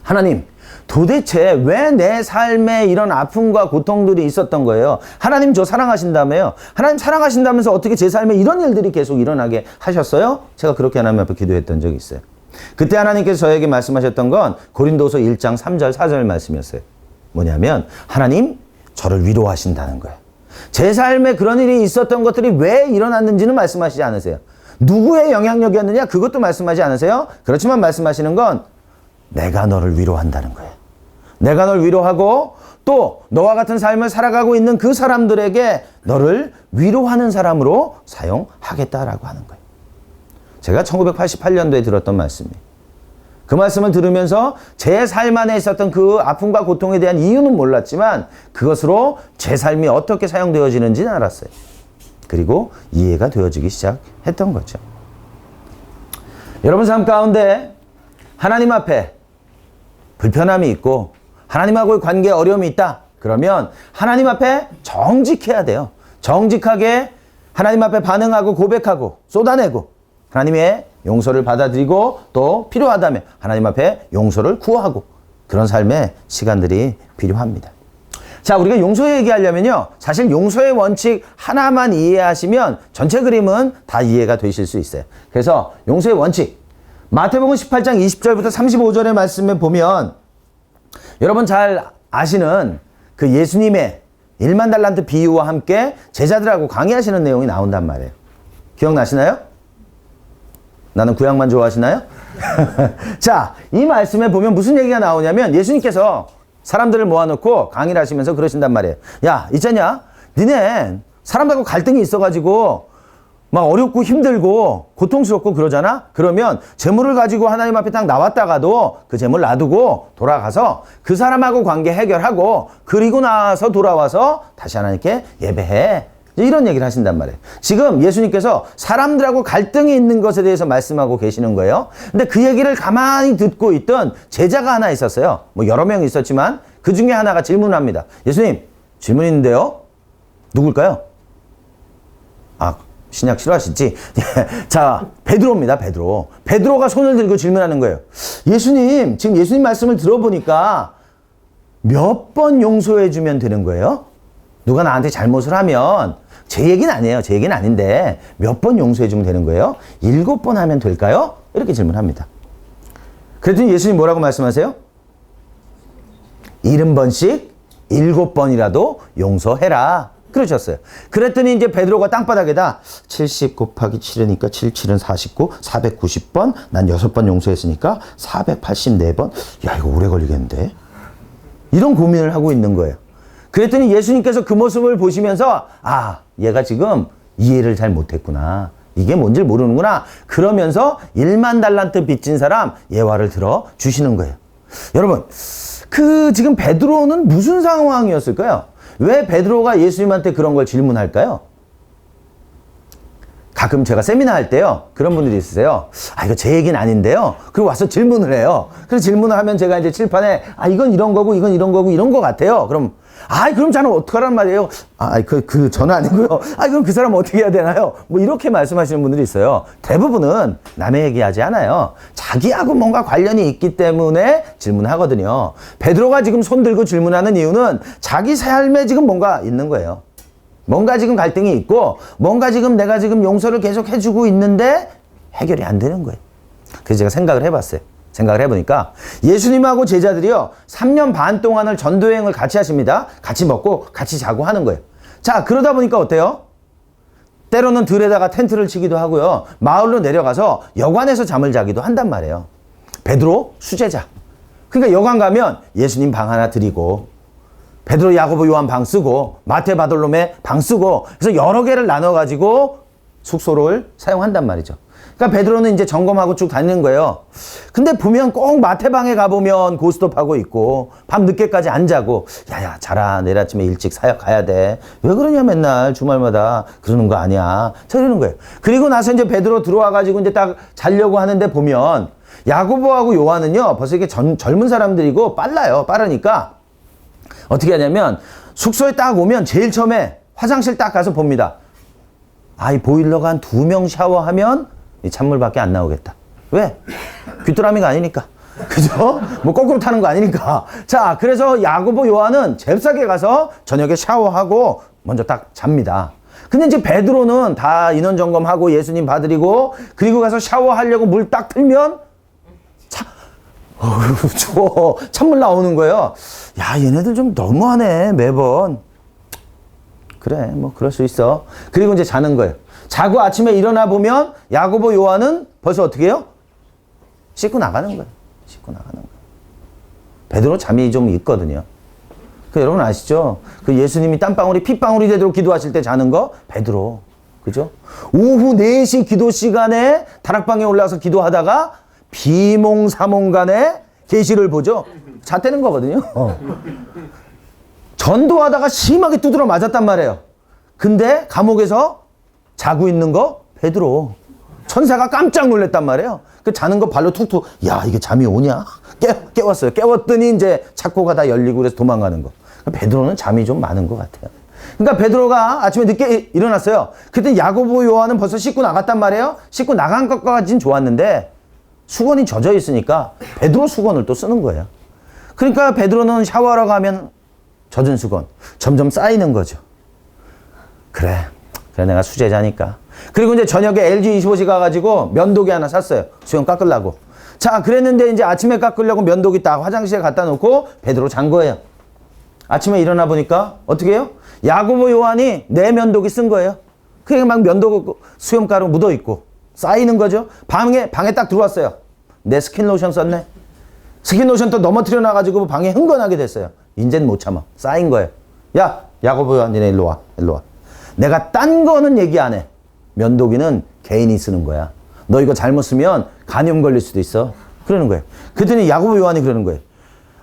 하나님 도대체 왜 내 삶에 이런 아픔과 고통들이 있었던 거예요? 하나님 저 사랑하신다며요? 하나님 사랑하신다면서 어떻게 제 삶에 이런 일들이 계속 일어나게 하셨어요? 제가 그렇게 하나님 앞에 기도했던 적이 있어요. 그때 하나님께서 저에게 말씀하셨던 건 고린도서 1장 3절 4절 말씀이었어요. 뭐냐면 하나님 저를 위로하신다는 거예요. 제 삶에 그런 일이 있었던 것들이 왜 일어났는지는 말씀하시지 않으세요. 누구의 영향력이었느냐 그것도 말씀하지 않으세요. 그렇지만 말씀하시는 건 내가 너를 위로한다는 거예요. 내가 널 위로하고 또 너와 같은 삶을 살아가고 있는 그 사람들에게 너를 위로하는 사람으로 사용하겠다라고 하는 거예요. 제가 1988년도에 들었던 말씀이에요. 그 말씀을 들으면서 제 삶 안에 있었던 그 아픔과 고통에 대한 이유는 몰랐지만 그것으로 제 삶이 어떻게 사용되어지는지는 알았어요. 그리고 이해가 되어지기 시작했던 거죠. 여러분 삶 가운데 하나님 앞에 불편함이 있고 하나님하고의 관계에 어려움이 있다. 그러면 하나님 앞에 정직해야 돼요. 정직하게 하나님 앞에 반응하고 고백하고 쏟아내고 하나님의 용서를 받아들이고 또 필요하다면 하나님 앞에 용서를 구하고 그런 삶의 시간들이 필요합니다. 자, 우리가 용서 얘기하려면요. 사실 용서의 원칙 하나만 이해하시면 전체 그림은 다 이해가 되실 수 있어요. 그래서 용서의 원칙. 마태복음 18장 20절부터 35절의 말씀에 보면 여러분 잘 아시는 그 예수님의 1만 달란트 비유와 함께 제자들하고 강의하시는 내용이 나온단 말이에요. 기억나시나요? 나는 구약만 좋아하시나요? 자, 이 말씀에 보면 무슨 얘기가 나오냐면 예수님께서 사람들을 모아놓고 강의를 하시면서 그러신단 말이에요. 야, 있잖냐? 니네 사람들하고 갈등이 있어가지고 막 어렵고 힘들고 고통스럽고 그러잖아? 그러면 재물을 가지고 하나님 앞에 딱 나왔다가도 그 재물 놔두고 돌아가서 그 사람하고 관계 해결하고 그리고 나서 돌아와서 다시 하나님께 예배해. 이런 얘기를 하신단 말이에요. 지금 예수님께서 사람들하고 갈등이 있는 것에 대해서 말씀하고 계시는 거예요. 근데 그 얘기를 가만히 듣고 있던 제자가 하나 있었어요. 뭐 여러 명이 있었지만 그 중에 하나가 질문합니다. 예수님, 질문 있는데요? 누굴까요? 아, 신약 싫어하시지? 자, 베드로입니다, 베드로. 베드로가 손을 들고 질문하는 거예요. 예수님, 지금 예수님 말씀을 들어보니까 몇 번 용서해주면 되는 거예요? 누가 나한테 잘못을 하면 제 얘기는 아니에요. 제 얘기는 아닌데 몇 번 용서해주면 되는 거예요? 7번 하면 될까요? 이렇게 질문합니다. 그랬더니 예수님 뭐라고 말씀하세요? 70번씩 7번이라도 용서해라. 그러셨어요. 그랬더니 이제 베드로가 땅바닥에다 70 곱하기 7이니까 7, 7은 49, 490번, 난 6번 용서했으니까 484번. 야, 이거 오래 걸리겠는데? 이런 고민을 하고 있는 거예요. 그랬더니 예수님께서 그 모습을 보시면서 아, 얘가 지금 이해를 잘 못했구나. 이게 뭔지 모르는구나. 그러면서 1만 달란트 빚진 사람 예화를 들어 주시는 거예요. 여러분, 그 지금 베드로는 무슨 상황이었을까요? 왜 베드로가 예수님한테 그런 걸 질문할까요? 가끔 제가 세미나 할 때요. 그런 분들이 있으세요. 아, 이거 제 얘기는 아닌데요. 그리고 와서 질문을 해요. 그래서 질문을 하면 제가 이제 칠판에 아, 이건 이런 거고, 이건 이런 거고, 이런 거 같아요. 그럼 그럼 저는 어떡하란 말이에요? 저는 아니고요. 그럼 그 사람 어떻게 해야 되나요? 뭐 이렇게 말씀하시는 분들이 있어요. 대부분은 남의 얘기하지 않아요. 자기하고 뭔가 관련이 있기 때문에 질문하거든요. 베드로가 지금 손 들고 질문하는 이유는 자기 삶에 지금 뭔가 있는 거예요. 뭔가 지금 갈등이 있고, 뭔가 지금 내가 지금 용서를 계속 해주고 있는데 해결이 안 되는 거예요. 그래서 제가 생각을 해봤어요. 생각을 해보니까 예수님하고 제자들이요 3년 반 동안을 전도여행을 같이 하십니다. 같이 먹고 같이 자고 하는 거예요. 자, 그러다 보니까 어때요? 때로는 들에다가 텐트를 치기도 하고요. 마을로 내려가서 여관에서 잠을 자기도 한단 말이에요. 베드로 수제자. 그러니까 여관 가면 예수님 방 하나 드리고 베드로, 야고보, 요한 방 쓰고 마태, 바돌로메 방 쓰고 그래서 여러 개를 나눠가지고 숙소를 사용한단 말이죠. 그러니까 베드로는 이제 점검하고 쭉 다니는 거예요. 근데 보면 꼭 마태방에 가보면 고스톱하고 있고 밤 늦게까지 안 자고 야야 자라 내일 아침에 일찍 사역 가야 돼. 왜 그러냐 맨날 주말마다 그러는 거 아니야. 저러는 거예요. 그리고 나서 이제 베드로 들어와가지고 이제 딱 자려고 하는데 보면 야고보하고 요한은요 벌써 이게 젊은 사람들이고 빠르니까 어떻게 하냐면 숙소에 딱 오면 제일 처음에 화장실 딱 가서 봅니다. 이 보일러가 한 2명 샤워하면 이 찬물밖에 안 나오겠다. 왜? 귀뚜라미가 아니니까. 그죠? 뭐 거꾸로 타는 거 아니니까. 자, 그래서 야고보, 요한은 잽싸게 가서 저녁에 샤워하고 먼저 딱 잡니다. 근데 이제 베드로는 다 인원 점검하고 예수님 봐드리고 그리고 가서 샤워하려고 물 딱 틀면 추워. 찬물 나오는 거예요. 야, 얘네들 좀 너무하네, 매번. 그래, 뭐 그럴 수 있어. 그리고 이제 자는 거예요. 자고 아침에 일어나 보면 야고보, 요한은 벌써 어떻게 해요? 씻고 나가는 거예요. 씻고 나가는 거예요. 베드로 잠이 좀 있거든요. 여러분 아시죠? 그 예수님이 땀방울이 핏방울이 되도록 기도하실 때 자는 거 베드로. 그죠? 오후 4시 기도 시간에 다락방에 올라와서 기도하다가 비몽사몽간에 계시를 보죠. 잣대는 거거든요. 전도하다가 심하게 두드러 맞았단 말이에요. 근데 감옥에서 자고 있는 거 베드로. 천사가 깜짝 놀랐단 말이에요. 그 자는 거 발로 툭툭. 야, 이게 잠이 오냐? 깨웠어요. 깨웠더니 이제 창고가 다 열리고 그래서 도망가는 거. 베드로는 잠이 좀 많은 것 같아요. 그러니까 베드로가 아침에 늦게 일어났어요. 그때 야고보, 요한은 벌써 씻고 나갔단 말이에요. 씻고 나간 것까지는 좋았는데 수건이 젖어 있으니까 베드로 수건을 또 쓰는 거예요. 그러니까 베드로는 샤워하러 가면 젖은 수건 점점 쌓이는 거죠. 그래 내가 수제자니까. 그리고 이제 저녁에 LG25시 가가지고 면도기 하나 샀어요. 수건 깎으려고. 자, 그랬는데 이제 아침에 깎으려고 면도기 딱 화장실에 갖다 놓고 베드로 잔 거예요. 아침에 일어나 보니까 어떻게 해요? 야고보 요한이 내 면도기 쓴 거예요. 그게 막 면도 수염가루 묻어 있고 쌓이는 거죠. 방에 딱 들어왔어요. 내 스킨 로션 썼네. 스킨 로션 또 넘어뜨려 놔가지고 방에 흥건하게 됐어요. 인제는 못 참아. 쌓인 거예요. 야, 야고보 요한, 니네 일로 와. 내가 딴 거는 얘기 안 해. 면도기는 개인이 쓰는 거야. 너 이거 잘못 쓰면 간염 걸릴 수도 있어. 그러는 거예요. 그랬더니 야고보 요한이 그러는 거예요.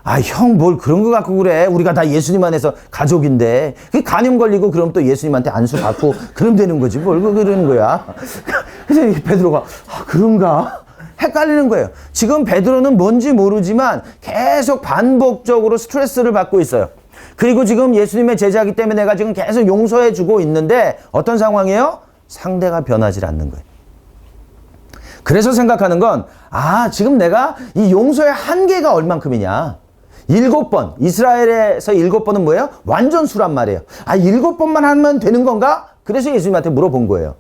아, 형, 뭘 그런 거 갖고 그래. 우리가 다 예수님 안에서 가족인데. 그 간염 걸리고 그럼 또 예수님한테 안수 받고 그럼 되는 거지. 뭘 그러는 거야. 그래서 베드로가, 아, 그런가? 헷갈리는 거예요. 지금 베드로는 뭔지 모르지만 계속 반복적으로 스트레스를 받고 있어요. 그리고 지금 예수님의 제자이기 때문에 내가 지금 계속 용서해 주고 있는데 어떤 상황이에요? 상대가 변하지 않는 거예요. 그래서 생각하는 건, 아, 지금 내가 이 용서의 한계가 얼만큼이냐. 7번, 이스라엘에서 7번은 뭐예요? 완전 수란 말이에요. 아, 7번만 하면 되는 건가? 그래서 예수님한테 물어본 거예요.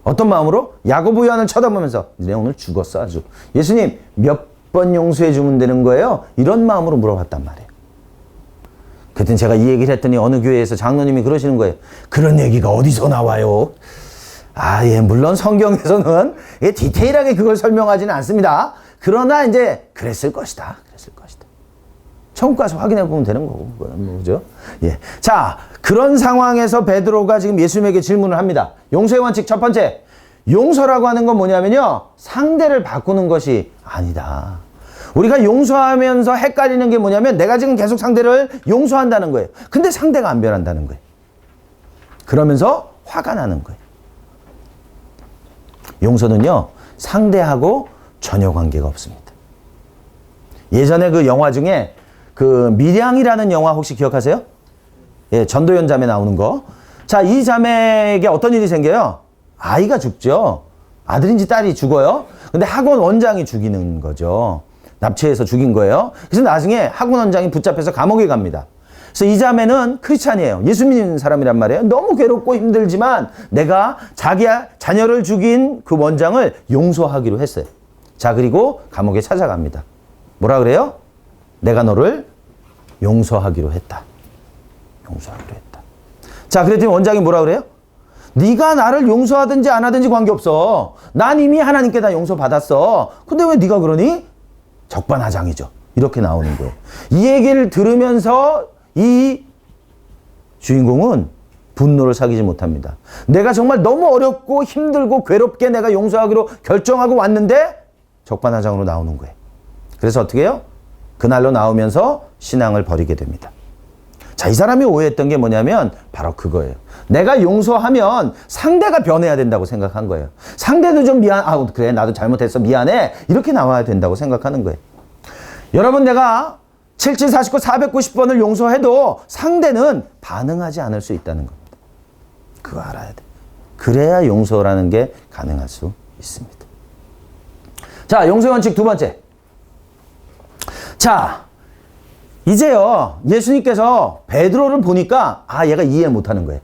어떤 마음으로? 야고보 요한을 쳐다보면서 내 오늘 죽었어 아주. 예수님 몇 번 용서해 주면 되는 거예요? 이런 마음으로 물어봤단 말이에요. 그랬더니 제가 이 얘기를 했더니 어느 교회에서 장로님이 그러시는 거예요. 그런 얘기가 어디서 나와요? 아, 예, 물론 성경에서는 디테일하게 그걸 설명하지는 않습니다. 그러나 이제 그랬을 것이다. 천국 가서 확인해 보면 되는 거고, 그죠? 예. 자, 그런 상황에서 베드로가 지금 예수님에게 질문을 합니다. 용서의 원칙 첫 번째. 용서라고 하는 건 뭐냐면요. 상대를 바꾸는 것이 아니다. 우리가 용서하면서 헷갈리는 게 뭐냐면 내가 지금 계속 상대를 용서한다는 거예요. 근데 상대가 안 변한다는 거예요. 그러면서 화가 나는 거예요. 용서는요. 상대하고 전혀 관계가 없습니다. 예전에 그 영화 중에 그 밀양이라는 영화 혹시 기억하세요? 예, 전도연 자매 나오는 거. 자, 이 자매에게 어떤 일이 생겨요? 아이가 죽죠. 아들인지 딸이 죽어요. 근데 학원 원장이 죽이는 거죠. 납치해서 죽인 거예요. 그래서 나중에 학원 원장이 붙잡혀서 감옥에 갑니다. 그래서 이 자매는 크리스찬이에요. 예수 믿는 사람이란 말이에요. 너무 괴롭고 힘들지만 내가 자기 자녀를 죽인 그 원장을 용서하기로 했어요. 자, 그리고 감옥에 찾아갑니다. 뭐라 그래요? 내가 너를 용서하기로 했다. 자, 그랬더니 원장이 뭐라 그래요? 네가 나를 용서하든지 안 하든지 관계없어. 난 이미 하나님께 다 용서받았어. 근데 왜 네가 그러니? 적반하장이죠. 이렇게 나오는 거예요. 이 얘기를 들으면서 이 주인공은 분노를 사귀지 못합니다. 내가 정말 너무 어렵고 힘들고 괴롭게 내가 용서하기로 결정하고 왔는데 적반하장으로 나오는 거예요. 그래서 어떻게 해요? 그날로 나오면서 신앙을 버리게 됩니다. 자, 이 사람이 오해했던 게 뭐냐면 바로 그거예요. 내가 용서하면 상대가 변해야 된다고 생각한 거예요. 상대도 좀 그래, 나도 잘못했어, 미안해, 이렇게 나와야 된다고 생각하는 거예요. 여러분, 내가 7749 490번을 용서해도 상대는 반응하지 않을 수 있다는 겁니다. 그거 알아야 돼. 그래야 용서라는 게 가능할 수 있습니다. 자, 용서의 원칙 두 번째. 자, 이제요, 예수님께서 베드로를 보니까, 아, 얘가 이해 못하는 거예요.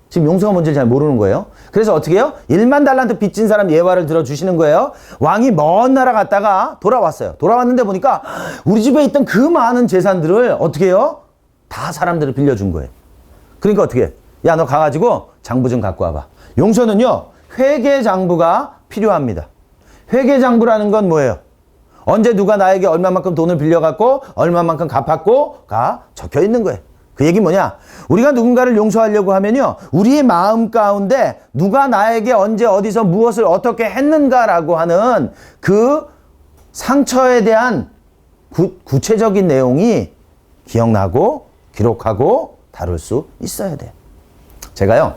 지금 용서가 뭔지 잘 모르는 거예요. 그래서 어떻게 해요? 1만 달란트 빚진 사람 예화를 들어주시는 거예요. 왕이 먼 나라 갔다가 돌아왔어요. 돌아왔는데 보니까 우리 집에 있던 그 많은 재산들을 어떻게 해요? 다 사람들을 빌려준 거예요. 그러니까 어떻게 해? 야, 너 가가지고 장부 좀 갖고 와봐. 용서는요, 회계장부가 필요합니다. 회계장부라는 건 뭐예요? 언제 누가 나에게 얼마만큼 돈을 빌려갖고 얼마만큼 갚았고가 적혀 있는 거예요. 그 얘기 뭐냐? 우리가 누군가를 용서하려고 하면요, 우리의 마음 가운데 누가 나에게 언제 어디서 무엇을 어떻게 했는가라고 하는 그 상처에 대한 구체적인 내용이 기억나고 기록하고 다룰 수 있어야 돼요. 제가요,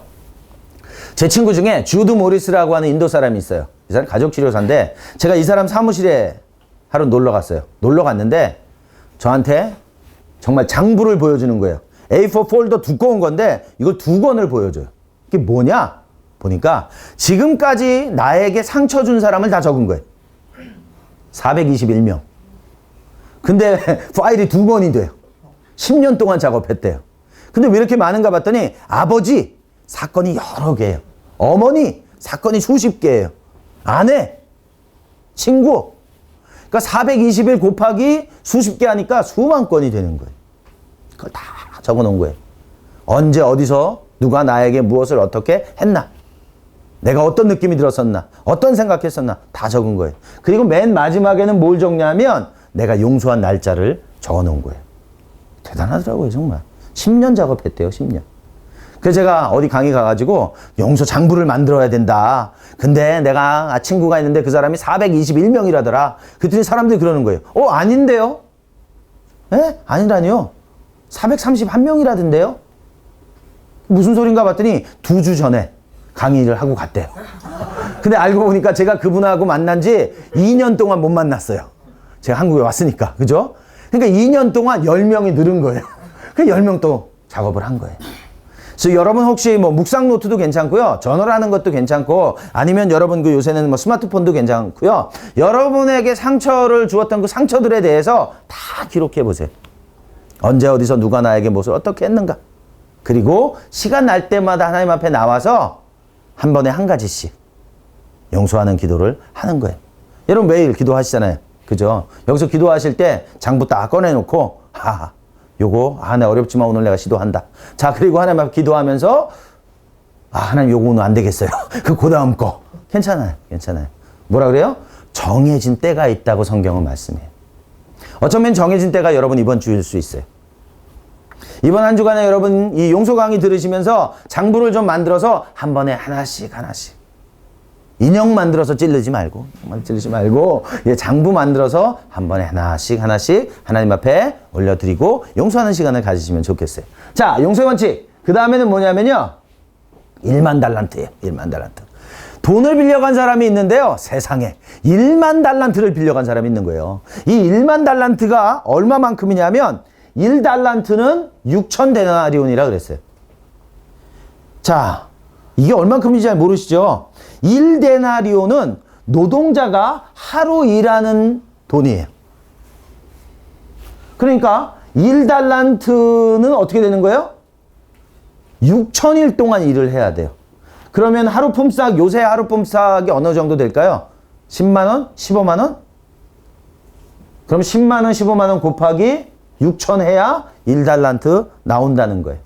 제 친구 중에 주드 모리스라고 하는 인도 사람이 있어요. 이 사람 가족치료사인데 제가 이 사람 사무실에 하루 놀러 갔어요. 놀러 갔는데 저한테 정말 장부를 보여주는 거예요. A4 폴더 두꺼운 건데 이걸 2권을 보여줘요. 이게 뭐냐? 보니까 지금까지 나에게 상처 준 사람을 다 적은 거예요. 421명. 근데 파일이 2권이 돼요. 10년 동안 작업했대요. 근데 왜 이렇게 많은가 봤더니 아버지 사건이 여러 개예요. 어머니 사건이 수십 개예요. 아내, 친구, 그러니까 420일 곱하기 수십 개 하니까 수만 건이 되는 거예요. 그걸 다 적어 놓은 거예요. 언제 어디서 누가 나에게 무엇을 어떻게 했나, 내가 어떤 느낌이 들었었나, 어떤 생각했었나 다 적은 거예요. 그리고 맨 마지막에는 뭘 적냐면 내가 용서한 날짜를 적어 놓은 거예요. 대단하더라고요, 정말. 10년 작업했대요, 10년. 그래서 제가 어디 강의 가가지고 용서 장부를 만들어야 된다. 근데 내가 친구가 있는데 그 사람이 421명이라더라. 그랬더니 사람들이 그러는 거예요. 아닌데요? 예? 아니라니요. 431명이라던데요? 무슨 소린가 봤더니 2주 전에 강의를 하고 갔대요. 근데 알고 보니까 제가 그분하고 만난 지 2년 동안 못 만났어요. 제가 한국에 왔으니까. 그죠? 그러니까 2년 동안 10명이 늘은 거예요. 그 10명 또 작업을 한 거예요. 그래서 여러분 혹시 뭐 묵상 노트도 괜찮고요. 저널하는 것도 괜찮고, 아니면 여러분 그 요새는 뭐 스마트폰도 괜찮고요. 여러분에게 상처를 주었던 그 상처들에 대해서 다 기록해 보세요. 언제 어디서 누가 나에게 무엇을 어떻게 했는가. 그리고 시간 날 때마다 하나님 앞에 나와서 한 번에 한 가지씩 용서하는 기도를 하는 거예요. 여러분 매일 기도하시잖아요. 그죠? 여기서 기도하실 때 장부 딱 꺼내놓고, 요거, 나 어렵지만 오늘 내가 시도한다. 자, 그리고 하나님 앞에 기도하면서, 하나님 요거 오늘 안 되겠어요. 그 다음 거. 괜찮아요. 괜찮아요. 뭐라 그래요? 정해진 때가 있다고 성경은 말씀해요. 어쩌면 정해진 때가 여러분 이번 주일 수 있어요. 이번 한 주간에 여러분 이 용서 강의 들으시면서 장부를 좀 만들어서 한 번에 하나씩 인형 만들어서 찌르지 말고 장부 만들어서 한 번에 하나씩 하나님 앞에 올려드리고 용서하는 시간을 가지시면 좋겠어요. 자, 용서의 원칙. 그 다음에는 뭐냐면요, 1만 달란트예요. 1만 달란트. 돈을 빌려간 사람이 있는데요, 세상에 1만 달란트를 빌려간 사람이 있는 거예요. 이 1만 달란트가 얼마만큼이냐면 1달란트는 6천 데나리온이라 그랬어요. 자, 이게 얼만큼인지 잘 모르시죠? 1데나리온은 노동자가 하루 일하는 돈이에요. 그러니까 1달란트는 어떻게 되는 거예요? 6천일 동안 일을 해야 돼요. 그러면 하루 품삯, 요새 하루 품삯이 어느 정도 될까요? 10만 원? 15만 원? 그럼 10만 원, 15만 원 곱하기 6천 해야 1달란트 나온다는 거예요.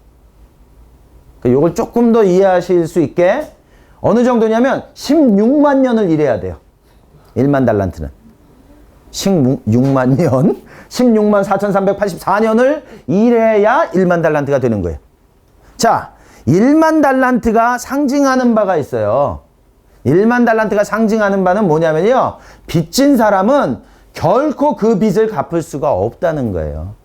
이걸 조금 더 이해하실 수 있게 어느 정도냐면 16만 년을 일해야 돼요. 1만 달란트는. 16만 년, 16만 4,384년을 일해야 1만 달란트가 되는 거예요. 자, 1만 달란트가 상징하는 바가 있어요. 1만 달란트가 상징하는 바는 뭐냐면요, 빚진 사람은 결코 그 빚을 갚을 수가 없다는 거예요.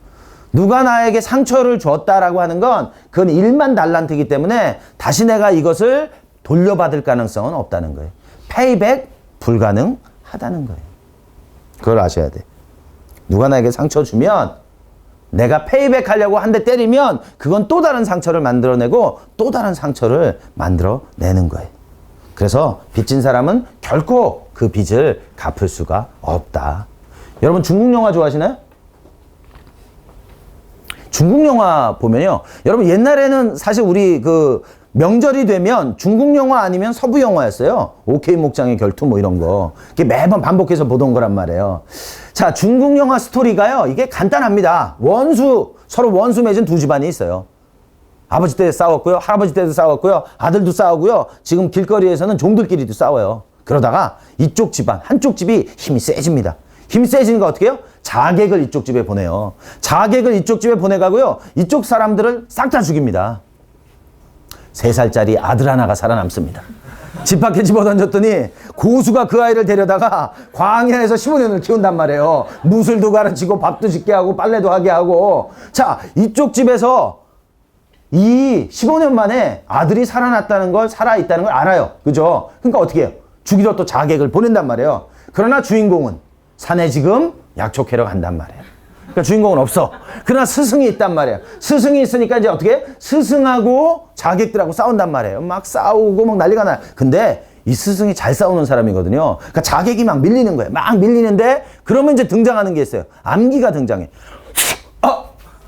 누가 나에게 상처를 줬다라고 하는 건 그건 1만 달란트이기 때문에 다시 내가 이것을 돌려받을 가능성은 없다는 거예요. 페이백 불가능하다는 거예요. 그걸 아셔야 돼. 누가 나에게 상처 주면 내가 페이백 하려고 한 대 때리면 그건 또 다른 상처를 만들어내고 또 다른 상처를 만들어내는 거예요. 그래서 빚진 사람은 결코 그 빚을 갚을 수가 없다. 여러분 중국 영화 좋아하시나요? 중국 영화 보면요, 여러분 옛날에는 사실 우리 그 명절이 되면 중국 영화 아니면 서부 영화였어요. 오케이 목장의 결투 뭐 이런 거. 이게 매번 반복해서 보던 거란 말이에요. 자, 중국 영화 스토리가요, 이게 간단합니다. 서로 원수 맺은 두 집안이 있어요. 아버지 때 싸웠고요, 할아버지 때도 싸웠고요, 아들도 싸우고요, 지금 길거리에서는 종들끼리도 싸워요. 그러다가 이쪽 집안, 한쪽 집이 힘이 세집니다. 힘이 세지니까 어떻게 해요? 자객을 이쪽 집에 보내요. 자객을 이쪽 집에 보내가고요, 이쪽 사람들을 싹 다 죽입니다. 3살짜리 아들 하나가 살아남습니다. 집 밖에 집어던졌더니 고수가 그 아이를 데려다가 광야에서 15년을 키운단 말이에요. 무술도 가르치고 밥도 짓게 하고 빨래도 하게 하고. 자, 이쪽 집에서 이 15년 만에 아들이 살아났다는 걸, 살아있다는 걸 알아요. 그죠? 그러니까 어떻게 해요? 죽이러 또 자객을 보낸단 말이에요. 그러나 주인공은 산에 지금 약초 캐러 간단 말이에요. 그러니까 주인공은 없어. 그러나 스승이 있단 말이에요. 스승이 있으니까 이제 어떻게 해? 스승하고 자객들하고 싸운단 말이에요. 막 싸우고 막 난리가 나요. 근데 이 스승이 잘 싸우는 사람이거든요. 그러니까 자객이 막 밀리는 거예요. 막 밀리는데 그러면 이제 등장하는 게 있어요. 암기가 등장해.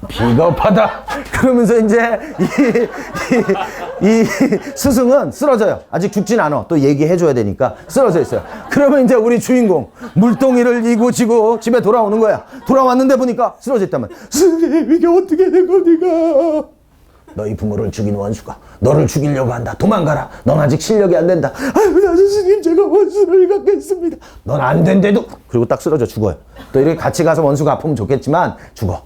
비겁하다. 그러면서 이제 이 스승은 쓰러져요. 아직 죽진 않아. 또 얘기해줘야 되니까 쓰러져 있어요. 그러면 이제 우리 주인공 물동이를 이고 지고 집에 돌아오는 거야. 돌아왔는데 보니까 쓰러져 있단 말이야. 스승님, 이게 어떻게 된 겁니까? 너희 부모를 죽인 원수가 너를 죽이려고 한다. 도망가라. 넌 아직 실력이 안 된다. 아유, 스승님, 제가 원수를 갖겠습니다. 넌 안 된대도. 그리고 딱 쓰러져 죽어요. 또 이렇게 같이 가서 원수가 아프면 좋겠지만 죽어.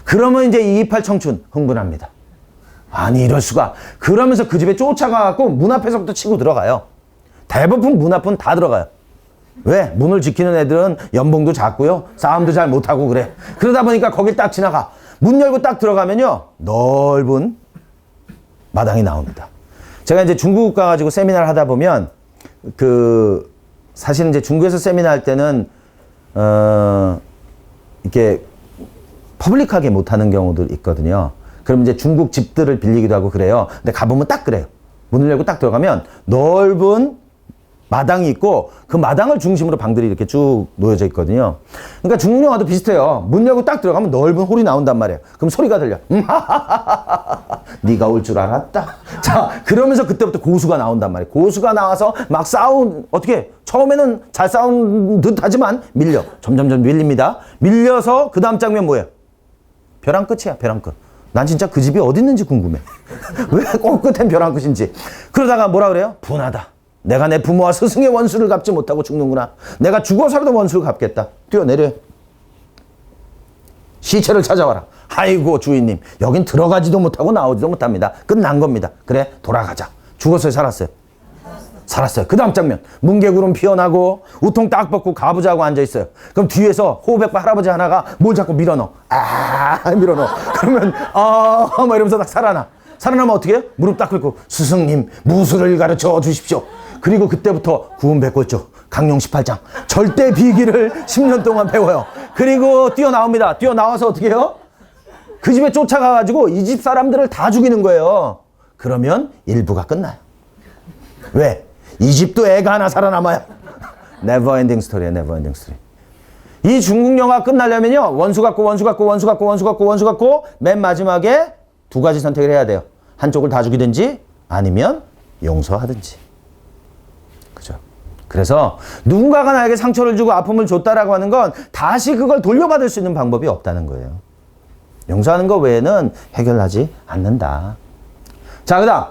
그러면 이제 228 청춘 흥분합니다. 아니, 이럴 수가. 그러면서 그 집에 쫓아가갖고 문 앞에서부터 치고 들어가요. 대부분 문 앞은 다 들어가요. 왜? 문을 지키는 애들은 연봉도 작고요. 싸움도 잘 못하고 그래. 그러다 보니까 거길 딱 지나가. 문 열고 딱 들어가면요. 넓은 마당이 나옵니다. 제가 이제 중국 가가지고 세미나를 하다 보면 사실 이제 중국에서 세미나 할 때는 이렇게 퍼블릭하게 못하는 경우도 있거든요. 그럼 이제 중국 집들을 빌리기도 하고 그래요. 근데 가보면 딱 그래요. 문을 열고 딱 들어가면 넓은 마당이 있고 그 마당을 중심으로 방들이 이렇게 쭉 놓여져 있거든요. 그러니까 중국 영화도 비슷해요. 문 열고 딱 들어가면 넓은 홀이 나온단 말이에요. 그럼 소리가 들려. 네가 올 줄 알았다. 자, 그러면서 그때부터 고수가 나온단 말이에요. 고수가 나와서 막 어떻게 처음에는 잘 싸운 듯 하지만 점점점 밀립니다. 밀려서 그 다음 장면 뭐예요? 벼랑 끝이야, 벼랑 끝. 난 진짜 그 집이 어디 있는지 궁금해. 왜 꼭 끝엔 벼랑 끝인지. 그러다가 뭐라 그래요? 분하다. 내가 내 부모와 스승의 원수를 갚지 못하고 죽는구나. 내가 죽어서라도 원수를 갚겠다. 뛰어내려. 시체를 찾아와라. 아이고, 주인님, 여긴 들어가지도 못하고 나오지도 못합니다. 끝난 겁니다. 그래, 돌아가자. 죽었어요, 살았어요? 살았어요. 그 다음 장면. 뭉게구름 피어나고 우통 딱 벗고 가부좌하고 앉아있어요. 그럼 뒤에서 호흡백바 할아버지 하나가 뭘 자꾸 밀어넣어. 밀어넣어. 그러면 막 이러면서 딱 살아나. 살아나면 어떻게 해요? 무릎 딱 꿇고 스승님, 무술을 가르쳐 주십시오. 그리고 그때부터 구운백골조 강령 18장 절대 비기를 10년 동안 배워요. 그리고 뛰어나옵니다. 뛰어나와서 어떻게 해요? 그 집에 쫓아가가지고 이 집 사람들을 다 죽이는 거예요. 그러면 일부가 끝나요. 왜? 이 집도 애가 하나 살아남아요. Never ending story예요. Never ending story. 이 중국 영화 끝나려면요. 원수 갖고 맨 마지막에 두 가지 선택을 해야 돼요. 한쪽을 다 죽이든지 아니면 용서하든지. 그죠? 그래서 누군가가 나에게 상처를 주고 아픔을 줬다라고 하는 건 다시 그걸 돌려받을 수 있는 방법이 없다는 거예요. 용서하는 것 외에는 해결하지 않는다. 자, 그 다음.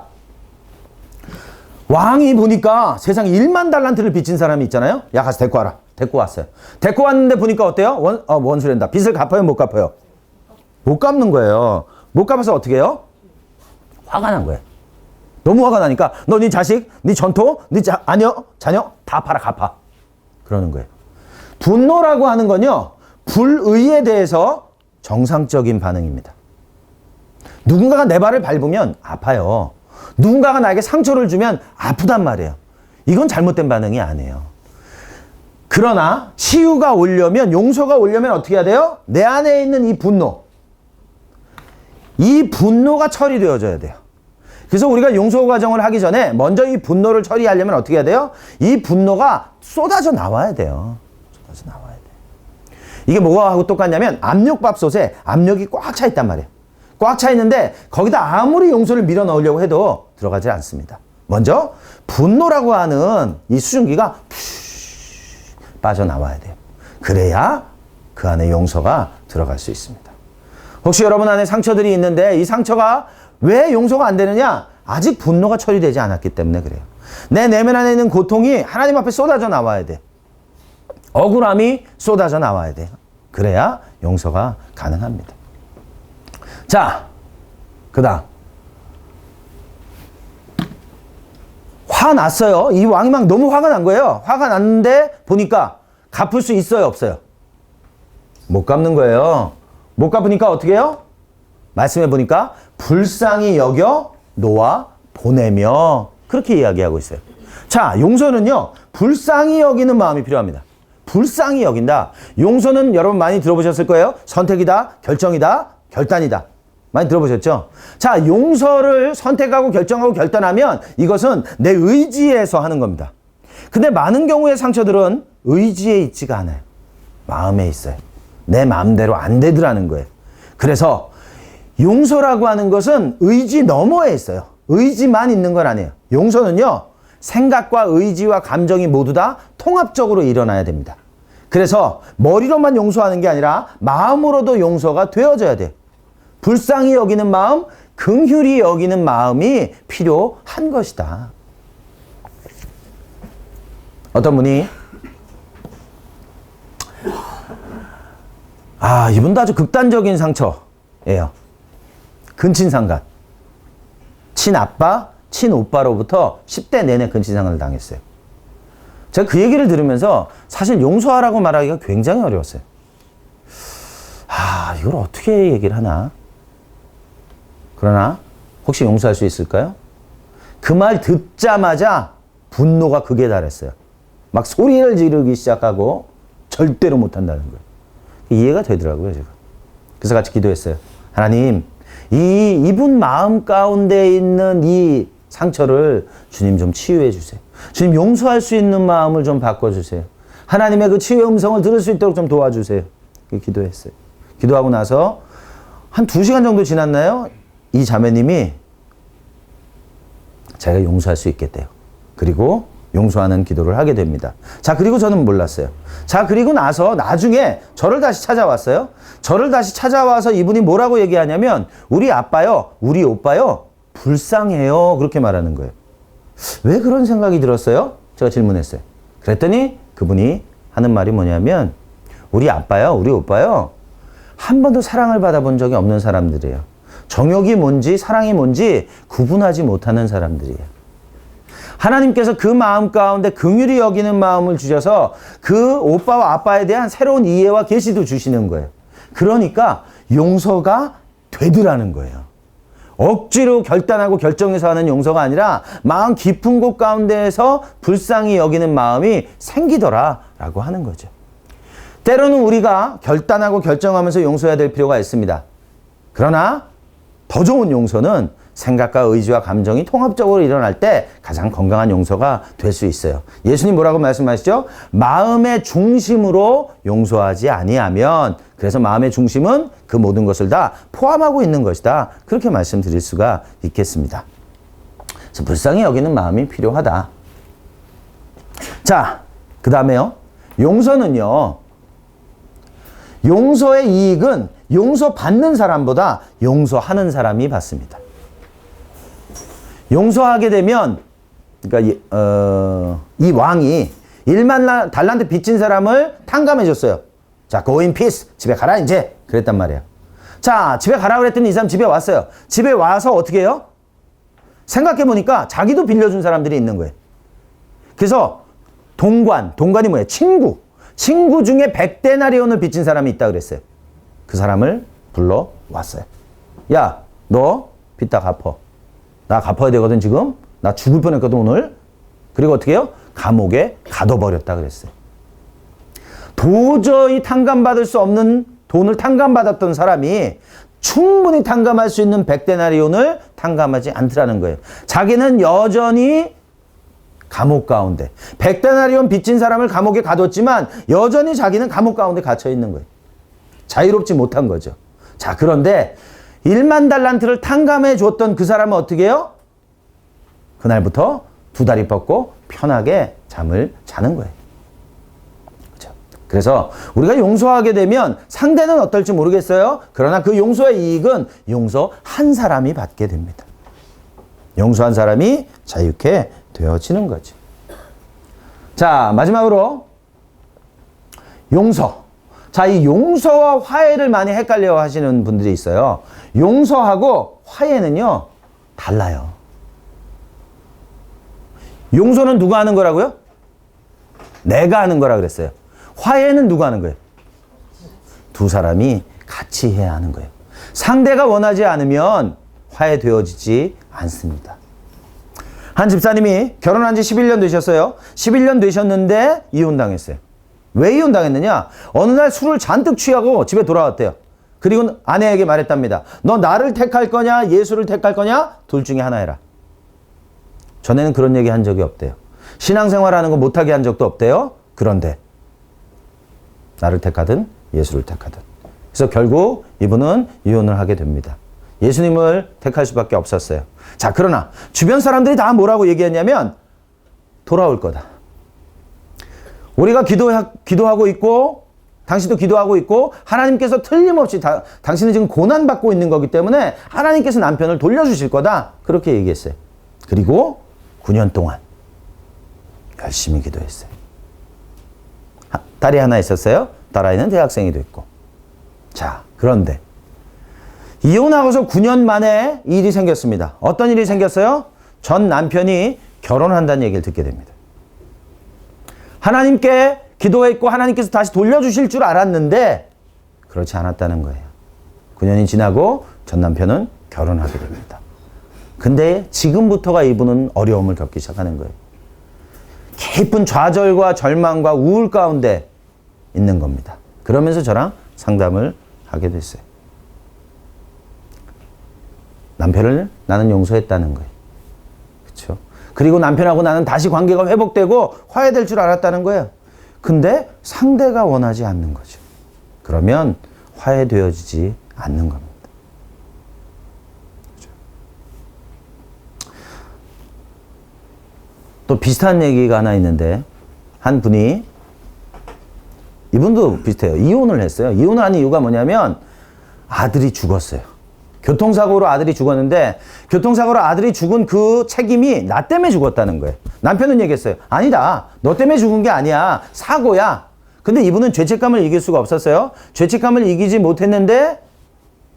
왕이 보니까 세상에 1만 달란트를 빚진 사람이 있잖아요. 야, 가서 데리고 와라. 데리고 왔어요. 데리고 왔는데 보니까 어때요? 원수랜다. 빚을 갚아요? 못 갚아요? 못 갚는 거예요. 못 갚아서 어떻게 해요? 화가 난 거예요. 너무 화가 나니까 너 네 자식, 네 전토, 네 자녀 다 팔아 갚아. 그러는 거예요. 분노라고 하는 건요. 불의에 대해서 정상적인 반응입니다. 누군가가 내 발을 밟으면 아파요. 누군가가 나에게 상처를 주면 아프단 말이에요. 이건 잘못된 반응이 아니에요. 그러나 치유가 오려면, 용서가 오려면 어떻게 해야 돼요? 내 안에 있는 이 분노가 처리되어져야 돼요. 그래서 우리가 용서 과정을 하기 전에 먼저 이 분노를 처리하려면 어떻게 해야 돼요? 이 분노가 쏟아져 나와야 돼요. 쏟아져 나와야 돼요. 이게 뭐하고 똑같냐면 압력밥솥에 압력이 꽉 차 있단 말이에요. 꽉 차 있는데 거기다 아무리 용서를 밀어 넣으려고 해도 들어가지 않습니다. 먼저 분노라고 하는 이 수증기가 빠져나와야 돼요. 그래야 그 안에 용서가 들어갈 수 있습니다. 혹시 여러분 안에 상처들이 있는데 이 상처가 왜 용서가 안 되느냐? 아직 분노가 처리되지 않았기 때문에 그래요. 내 내면 안에 있는 고통이 하나님 앞에 쏟아져 나와야 돼. 억울함이 쏟아져 나와야 돼요. 그래야 용서가 가능합니다. 자, 그 다음. 화났어요. 이 왕이 막 너무 화가 난 거예요. 화가 났는데 보니까 갚을 수 있어요, 없어요? 못 갚는 거예요. 못 갚으니까 어떻게 해요? 말씀해 보니까 불쌍히 여겨 놓아 보내며 그렇게 이야기하고 있어요. 자, 용서는요. 불쌍히 여기는 마음이 필요합니다. 불쌍히 여긴다. 용서는 여러분 많이 들어보셨을 거예요. 선택이다, 결정이다, 결단이다. 많이 들어보셨죠? 자, 용서를 선택하고 결정하고 결단하면 이것은 내 의지에서 하는 겁니다. 근데 많은 경우의 상처들은 의지에 있지가 않아요. 마음에 있어요. 내 마음대로 안 되더라는 거예요. 그래서 용서라고 하는 것은 의지 너머에 있어요. 의지만 있는 건 아니에요. 용서는요, 생각과 의지와 감정이 모두 다 통합적으로 일어나야 됩니다. 그래서 머리로만 용서하는 게 아니라 마음으로도 용서가 되어져야 돼요. 불쌍히 여기는 마음, 긍휼히 여기는 마음이 필요한 것이다. 어떤 분이 이분도 아주 극단적인 상처예요. 근친상간. 친아빠, 친오빠로부터 10대 내내 근친상간을 당했어요. 제가 그 얘기를 들으면서 사실 용서하라고 말하기가 굉장히 어려웠어요. 이걸 어떻게 얘기를 하나? 그러나 혹시 용서할 수 있을까요? 그 말 듣자마자 분노가 극에 달했어요. 막 소리를 지르기 시작하고 절대로 못한다는 거예요. 이해가 되더라고요, 제가. 그래서 같이 기도했어요. 하나님, 이분 마음 가운데 있는 이 상처를 주님 좀 치유해 주세요. 주님 용서할 수 있는 마음을 좀 바꿔주세요. 하나님의 그 치유의 음성을 들을 수 있도록 좀 도와주세요. 기도했어요. 기도하고 나서 한 2시간 정도 지났나요? 이 자매님이 자기가 용서할 수 있겠대요. 그리고 용서하는 기도를 하게 됩니다. 자, 그리고 저는 몰랐어요. 자, 그리고 나서 나중에 저를 다시 찾아왔어요. 저를 다시 찾아와서 이분이 뭐라고 얘기하냐면 우리 아빠요, 우리 오빠요, 불쌍해요. 그렇게 말하는 거예요. 왜 그런 생각이 들었어요? 제가 질문했어요. 그랬더니 그분이 하는 말이 뭐냐면 우리 아빠요, 우리 오빠요, 한 번도 사랑을 받아본 적이 없는 사람들이에요. 정욕이 뭔지 사랑이 뭔지 구분하지 못하는 사람들이에요. 하나님께서 그 마음 가운데 긍휼히 여기는 마음을 주셔서 그 오빠와 아빠에 대한 새로운 이해와 계시도 주시는 거예요. 그러니까 용서가 되더라는 거예요. 억지로 결단하고 결정해서 하는 용서가 아니라 마음 깊은 곳 가운데에서 불쌍히 여기는 마음이 생기더라라고 하는 거죠. 때로는 우리가 결단하고 결정하면서 용서해야 될 필요가 있습니다. 그러나 더 좋은 용서는 생각과 의지와 감정이 통합적으로 일어날 때 가장 건강한 용서가 될 수 있어요. 예수님 뭐라고 말씀하시죠? 마음의 중심으로 용서하지 아니하면, 그래서 마음의 중심은 그 모든 것을 다 포함하고 있는 것이다. 그렇게 말씀드릴 수가 있겠습니다. 그래서 불쌍히 여기는 마음이 필요하다. 자, 그 다음에요. 용서는요. 용서의 이익은 용서받는 사람보다 용서하는 사람이 받습니다. 용서하게 되면, 그러니까 이 왕이 1만 달란트 빚진 사람을 탕감해 줬어요. 자, go in peace. 집에 가라 이제. 그랬단 말이에요. 자, 집에 가라 그랬더니 이 사람 집에 왔어요. 집에 와서 어떻게 해요? 생각해 보니까 자기도 빌려준 사람들이 있는 거예요. 그래서 동관이 뭐예요? 친구 중에 100데나리온을 빚진 사람이 있다 그랬어요. 그 사람을 불러왔어요. 야, 너 빚 다 갚어. 나 갚아야 되거든 지금. 나 죽을 뻔했거든 오늘. 그리고 어떻게 해요? 감옥에 가둬버렸다 그랬어요. 도저히 탕감받을 수 없는 돈을 탕감받았던 사람이 충분히 탕감할 수 있는 100데나리온을 탕감하지 않더라는 거예요. 자기는 여전히 감옥 가운데 100데나리온 빚진 사람을 감옥에 가뒀지만 여전히 자기는 감옥 가운데 갇혀 있는 거예요. 자유롭지 못한 거죠. 자, 그런데 1만 달란트를 탕감해 줬던 그 사람은 어떻게 해요? 그날부터 2다리 뻗고 편하게 잠을 자는 거예요. 그렇죠? 그래서 우리가 용서하게 되면 상대는 어떨지 모르겠어요. 그러나 그 용서의 이익은 용서한 사람이 받게 됩니다. 용서한 사람이 자유케 되어지는 거지. 자, 마지막으로 용서. 자, 이 용서와 화해를 많이 헷갈려 하시는 분들이 있어요. 용서하고 화해는요, 달라요. 용서는 누가 하는 거라고요? 내가 하는 거라 그랬어요. 화해는 누가 하는 거예요? 두 사람이 같이 해야 하는 거예요. 상대가 원하지 않으면 화해되어지지 않습니다. 한 집사님이 결혼한 지 11년 되셨어요. 11년 되셨는데 이혼당했어요. 왜 이혼당했느냐? 어느 날 술을 잔뜩 취하고 집에 돌아왔대요. 그리고 아내에게 말했답니다. 너 나를 택할 거냐? 예수를 택할 거냐? 둘 중에 하나 해라. 전에는 그런 얘기 한 적이 없대요. 신앙생활하는 거 못하게 한 적도 없대요. 그런데 나를 택하든 예수를 택하든. 그래서 결국 이분은 이혼을 하게 됩니다. 예수님을 택할 수밖에 없었어요. 자, 그러나 주변 사람들이 다 뭐라고 얘기했냐면 돌아올 거다. 우리가 기도하고 있고 당신도 기도하고 있고 하나님께서 틀림없이 당신은 지금 고난받고 있는 거기 때문에 하나님께서 남편을 돌려주실 거다. 그렇게 얘기했어요. 그리고 9년 동안 열심히 기도했어요. 딸이 하나 있었어요. 딸아이는 대학생이 됐고. 자, 그런데 이혼하고서 9년 만에 일이 생겼습니다. 어떤 일이 생겼어요? 전 남편이 결혼한다는 얘기를 듣게 됩니다. 하나님께 기도했고 하나님께서 다시 돌려주실 줄 알았는데 그렇지 않았다는 거예요. 9년이 지나고 전 남편은 결혼하게 됩니다. 근데 지금부터가 이분은 어려움을 겪기 시작하는 거예요. 깊은 좌절과 절망과 우울 가운데 있는 겁니다. 그러면서 저랑 상담을 하게 됐어요. 남편을 나는 용서했다는 거예요. 그렇죠? 그리고 남편하고 나는 다시 관계가 회복되고 화해될 줄 알았다는 거예요. 근데 상대가 원하지 않는 거죠. 그러면 화해되어지지 않는 겁니다. 그렇죠? 또 비슷한 얘기가 하나 있는데 한 분이 이분도 비슷해요. 이혼을 했어요. 이혼을 한 이유가 뭐냐면 아들이 죽었어요. 교통사고로 아들이 죽었는데 교통사고로 아들이 죽은 그 책임이 나 때문에 죽었다는 거예요. 남편은 얘기했어요. 아니다. 너 때문에 죽은 게 아니야. 사고야. 근데 이분은 죄책감을 이길 수가 없었어요. 죄책감을 이기지 못했는데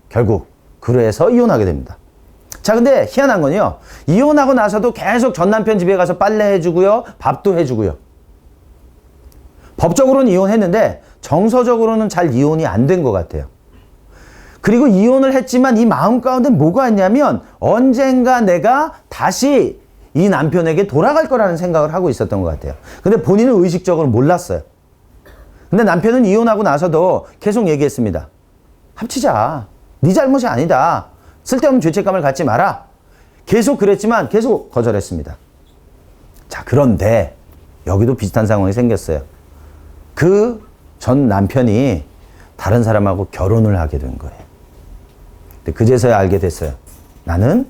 결국 그래서 이혼하게 됩니다. 자, 근데 희한한 건요. 이혼하고 나서도 계속 전 남편 집에 가서 빨래 해주고요. 밥도 해주고요. 법적으로는 이혼했는데 정서적으로는 잘 이혼이 안 된 것 같아요. 그리고 이혼을 했지만 이 마음 가운데 뭐가 있냐면 언젠가 내가 다시 이 남편에게 돌아갈 거라는 생각을 하고 있었던 것 같아요. 근데 본인은 의식적으로 몰랐어요. 근데 남편은 이혼하고 나서도 계속 얘기했습니다. 합치자. 네 잘못이 아니다. 쓸데없는 죄책감을 갖지 마라. 계속 그랬지만 계속 거절했습니다. 자, 그런데 여기도 비슷한 상황이 생겼어요. 그 전 남편이 다른 사람하고 결혼을 하게 된 거예요. 그제서야 알게 됐어요. 나는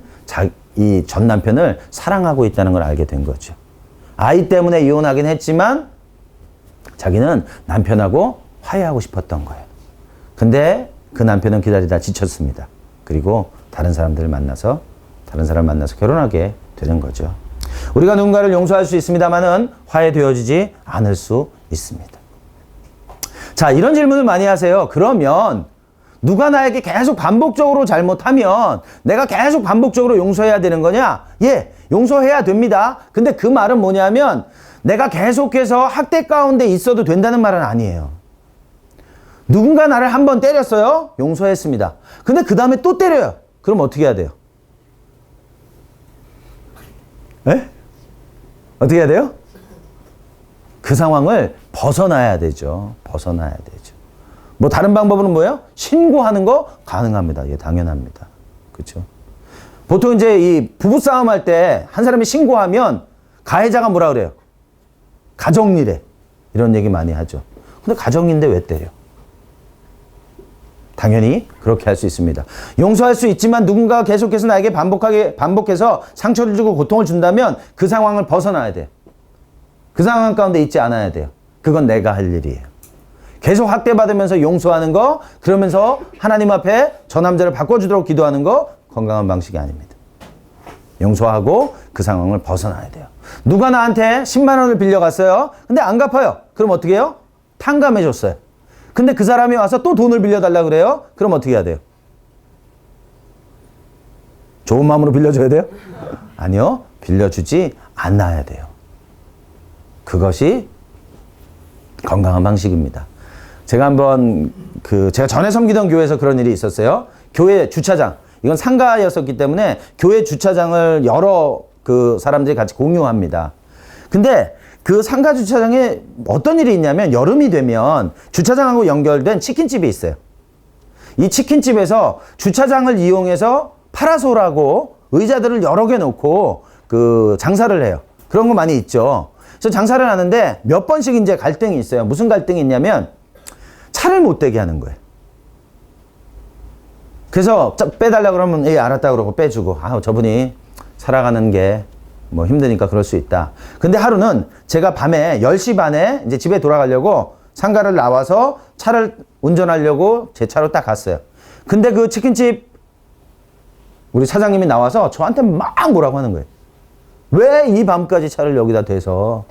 이 전 남편을 사랑하고 있다는 걸 알게 된 거죠. 아이 때문에 이혼하긴 했지만 자기는 남편하고 화해하고 싶었던 거예요. 근데 그 남편은 기다리다 지쳤습니다. 그리고 다른 사람 만나서 결혼하게 되는 거죠. 우리가 누군가를 용서할 수 있습니다만은 화해되어지지 않을 수 있습니다. 자, 이런 질문을 많이 하세요. 그러면 누가 나에게 계속 반복적으로 잘못하면 내가 계속 반복적으로 용서해야 되는 거냐? 예, 용서해야 됩니다. 근데 그 말은 뭐냐면 내가 계속해서 학대 가운데 있어도 된다는 말은 아니에요. 누군가 나를 한번 때렸어요. 용서했습니다. 근데 그 다음에 또 때려요. 그럼 어떻게 해야 돼요? 에? 어떻게 해야 돼요? 그 상황을 벗어나야 되죠. 벗어나야 되죠. 뭐 다른 방법은 뭐예요? 신고하는 거 가능합니다. 예, 당연합니다. 그렇죠? 보통 이제 이 부부싸움 할 때 한 사람이 신고하면 가해자가 뭐라 그래요? 가정일해. 이런 얘기 많이 하죠. 근데 가정인데 왜 때려? 당연히 그렇게 할 수 있습니다. 용서할 수 있지만 누군가가 계속해서 나에게 반복해서 상처를 주고 고통을 준다면 그 상황을 벗어나야 돼요. 그 상황 가운데 있지 않아야 돼요. 그건 내가 할 일이에요. 계속 학대받으면서 용서하는 거, 그러면서 하나님 앞에 저 남자를 바꿔주도록 기도하는 거 건강한 방식이 아닙니다. 용서하고 그 상황을 벗어나야 돼요. 누가 나한테 10만 원을 빌려갔어요. 근데 안 갚아요. 그럼 어떻게 해요? 탕감해줬어요. 근데 그 사람이 와서 또 돈을 빌려달라고 그래요. 그럼 어떻게 해야 돼요? 좋은 마음으로 빌려줘야 돼요? 아니요. 빌려주지 않아야 돼요. 그것이 건강한 방식입니다. 제가 한번 제가 전에 섬기던 교회에서 그런 일이 있었어요. 교회 주차장, 이건 상가였었기 때문에 교회 주차장을 여러 사람들이 같이 공유합니다. 근데 그 상가 주차장에 어떤 일이 있냐면 여름이 되면 주차장하고 연결된 치킨집이 있어요. 이 치킨집에서 주차장을 이용해서 파라솔하고 의자들을 여러 개 놓고 장사를 해요. 그런 거 많이 있죠. 그래서 장사를 하는데 몇 번씩 이제 갈등이 있어요. 무슨 갈등이 있냐면 차를 못 대게 하는 거예요. 그래서 빼달라고 그러면 예 알았다 그러고 빼주고 저분이 살아가는 게 뭐 힘드니까 그럴 수 있다. 근데 하루는 제가 밤에 10시 반에 이제 집에 돌아가려고 상가를 나와서 차를 운전하려고 제 차로 딱 갔어요. 근데 그 치킨집 우리 사장님이 나와서 저한테 막 뭐라고 하는 거예요. 왜 이 밤까지 차를 여기다 대서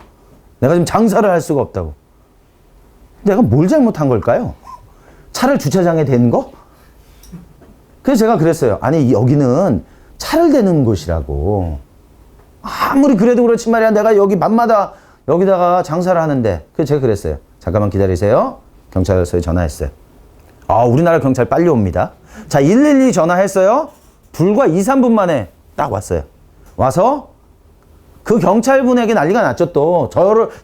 내가 지금 장사를 할 수가 없다고. 내가 뭘 잘못한 걸까요? 차를 주차장에 댄 거? 그래서 제가 그랬어요. 아니 여기는 차를 대는 곳이라고. 아무리 그래도 그렇지 말이야. 내가 여기 밤마다 여기다가 장사를 하는데. 그래서 제가 그랬어요. 잠깐만 기다리세요. 경찰서에 전화했어요. 우리나라 경찰 빨리 옵니다. 자, 112 전화했어요. 불과 2, 3분 만에 딱 왔어요. 와서 그 경찰분에게 난리가 났죠. 또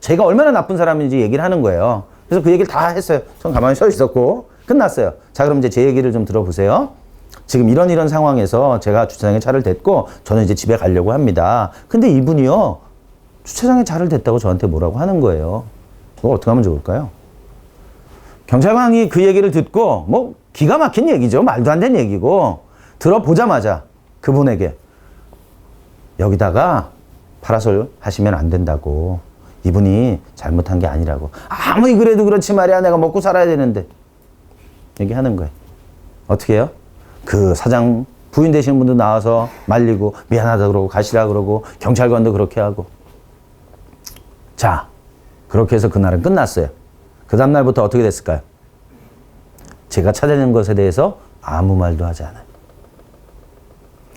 제가 얼마나 나쁜 사람인지 얘기를 하는 거예요. 그래서 그 얘기를 다 했어요. 전 가만히 서 있었고 끝났어요. 자, 그럼 이제 제 얘기를 좀 들어보세요. 지금 이런 상황에서 제가 주차장에 차를 댔고 저는 이제 집에 가려고 합니다. 근데 이분이요. 주차장에 차를 댔다고 저한테 뭐라고 하는 거예요. 그거 어떻게 하면 좋을까요? 경찰관이 그 얘기를 듣고 뭐 기가 막힌 얘기죠. 말도 안 되는 얘기고 들어보자마자 그분에게 여기다가 파라솔 하시면 안 된다고. 이분이 잘못한 게 아니라고. 아무리 그래도 그렇지 말이야. 내가 먹고 살아야 되는데. 얘기하는 거예요. 어떻게 해요? 그 사장 부인 되시는 분도 나와서 말리고 미안하다 그러고 가시라 그러고 경찰관도 그렇게 하고. 자, 그렇게 해서 그날은 끝났어요. 그 다음날부터 어떻게 됐을까요? 제가 찾아낸 것에 대해서 아무 말도 하지 않아요.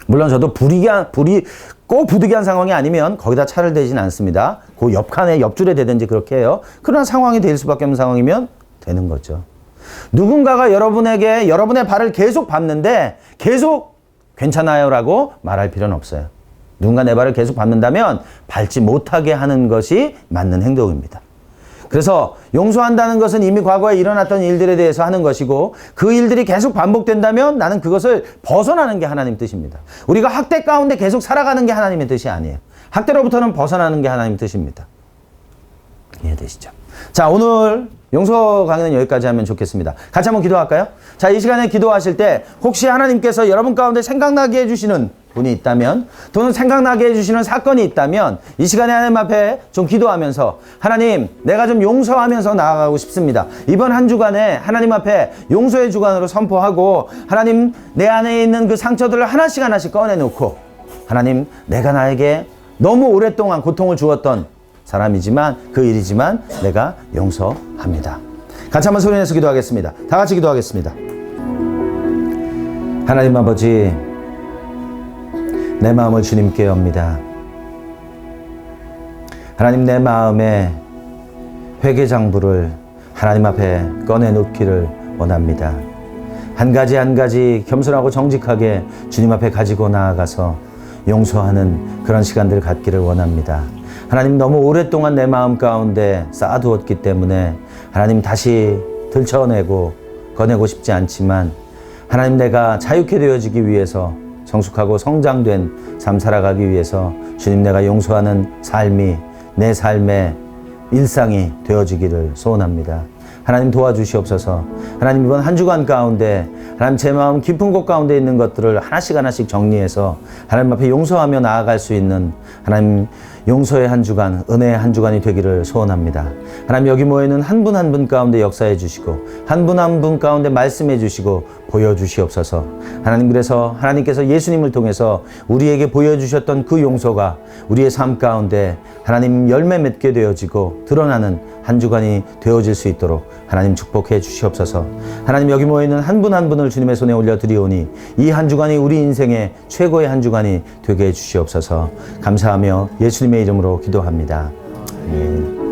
물론 저도 꼭 부득이한 상황이 아니면 거기다 차를 대진 않습니다. 그 옆칸에 옆줄에 대든지 그렇게 해요. 그러나 상황이 될 수밖에 없는 상황이면 되는 거죠. 누군가가 여러분의 발을 계속 밟는데 계속 괜찮아요 라고 말할 필요는 없어요. 누군가 내 발을 계속 밟는다면 밟지 못하게 하는 것이 맞는 행동입니다. 그래서 용서한다는 것은 이미 과거에 일어났던 일들에 대해서 하는 것이고 그 일들이 계속 반복된다면 나는 그것을 벗어나는 게 하나님 뜻입니다. 우리가 학대 가운데 계속 살아가는 게 하나님의 뜻이 아니에요. 학대로부터는 벗어나는 게 하나님 뜻입니다. 이해되시죠? 자, 오늘 용서 강의는 여기까지 하면 좋겠습니다. 같이 한번 기도할까요? 자, 이 시간에 기도하실 때 혹시 하나님께서 여러분 가운데 생각나게 해주시는 분이 있다면 또는 생각나게 해주시는 사건이 있다면 이 시간에 하나님 앞에 좀 기도하면서 하나님 내가 좀 용서하면서 나아가고 싶습니다. 이번 한 주간에 하나님 앞에 용서의 주간으로 선포하고 하나님 내 안에 있는 그 상처들을 하나씩 꺼내놓고 하나님 내가 나에게 너무 오랫동안 고통을 주었던 사람이지만 그 일이지만 내가 용서합니다. 같이 한번 소리내서 기도하겠습니다. 다 같이 기도하겠습니다. 하나님 아버지 내 마음을 주님께 엽니다. 하나님 내 마음에 회개장부를 하나님 앞에 꺼내놓기를 원합니다. 한 가지 겸손하고 정직하게 주님 앞에 가지고 나아가서 용서하는 그런 시간들을 갖기를 원합니다. 하나님 너무 오랫동안 내 마음 가운데 쌓아두었기 때문에 하나님 다시 들춰내고 꺼내고 싶지 않지만 하나님 내가 자유케 되어지기 위해서 성숙하고 성장된 삶 살아가기 위해서 주님 내가 용서하는 삶이 내 삶의 일상이 되어지기를 소원합니다. 하나님 도와주시옵소서. 하나님 이번 한 주간 가운데 하나님 제 마음 깊은 곳 가운데 있는 것들을 하나씩 정리해서 하나님 앞에 용서하며 나아갈 수 있는 하나님 용서의 한 주간, 은혜의 한 주간이 되기를 소원합니다. 하나님 여기 모여있는 한 분 한 분 가운데 역사해 주시고 한 분 한 분 가운데 말씀해 주시고 보여주시옵소서. 하나님 그래서 하나님께서 예수님을 통해서 우리에게 보여주셨던 그 용서가 우리의 삶 가운데 하나님 열매 맺게 되어지고 드러나는 한 주간이 되어질 수 있도록 하나님 축복해 주시옵소서. 하나님 여기 모여있는 한 분 한 분을 주님의 손에 올려드리오니 이 한 주간이 우리 인생의 최고의 한 주간이 되게 해 주시옵소서. 감사하며 예수님의 이름으로 기도합니다. 아멘.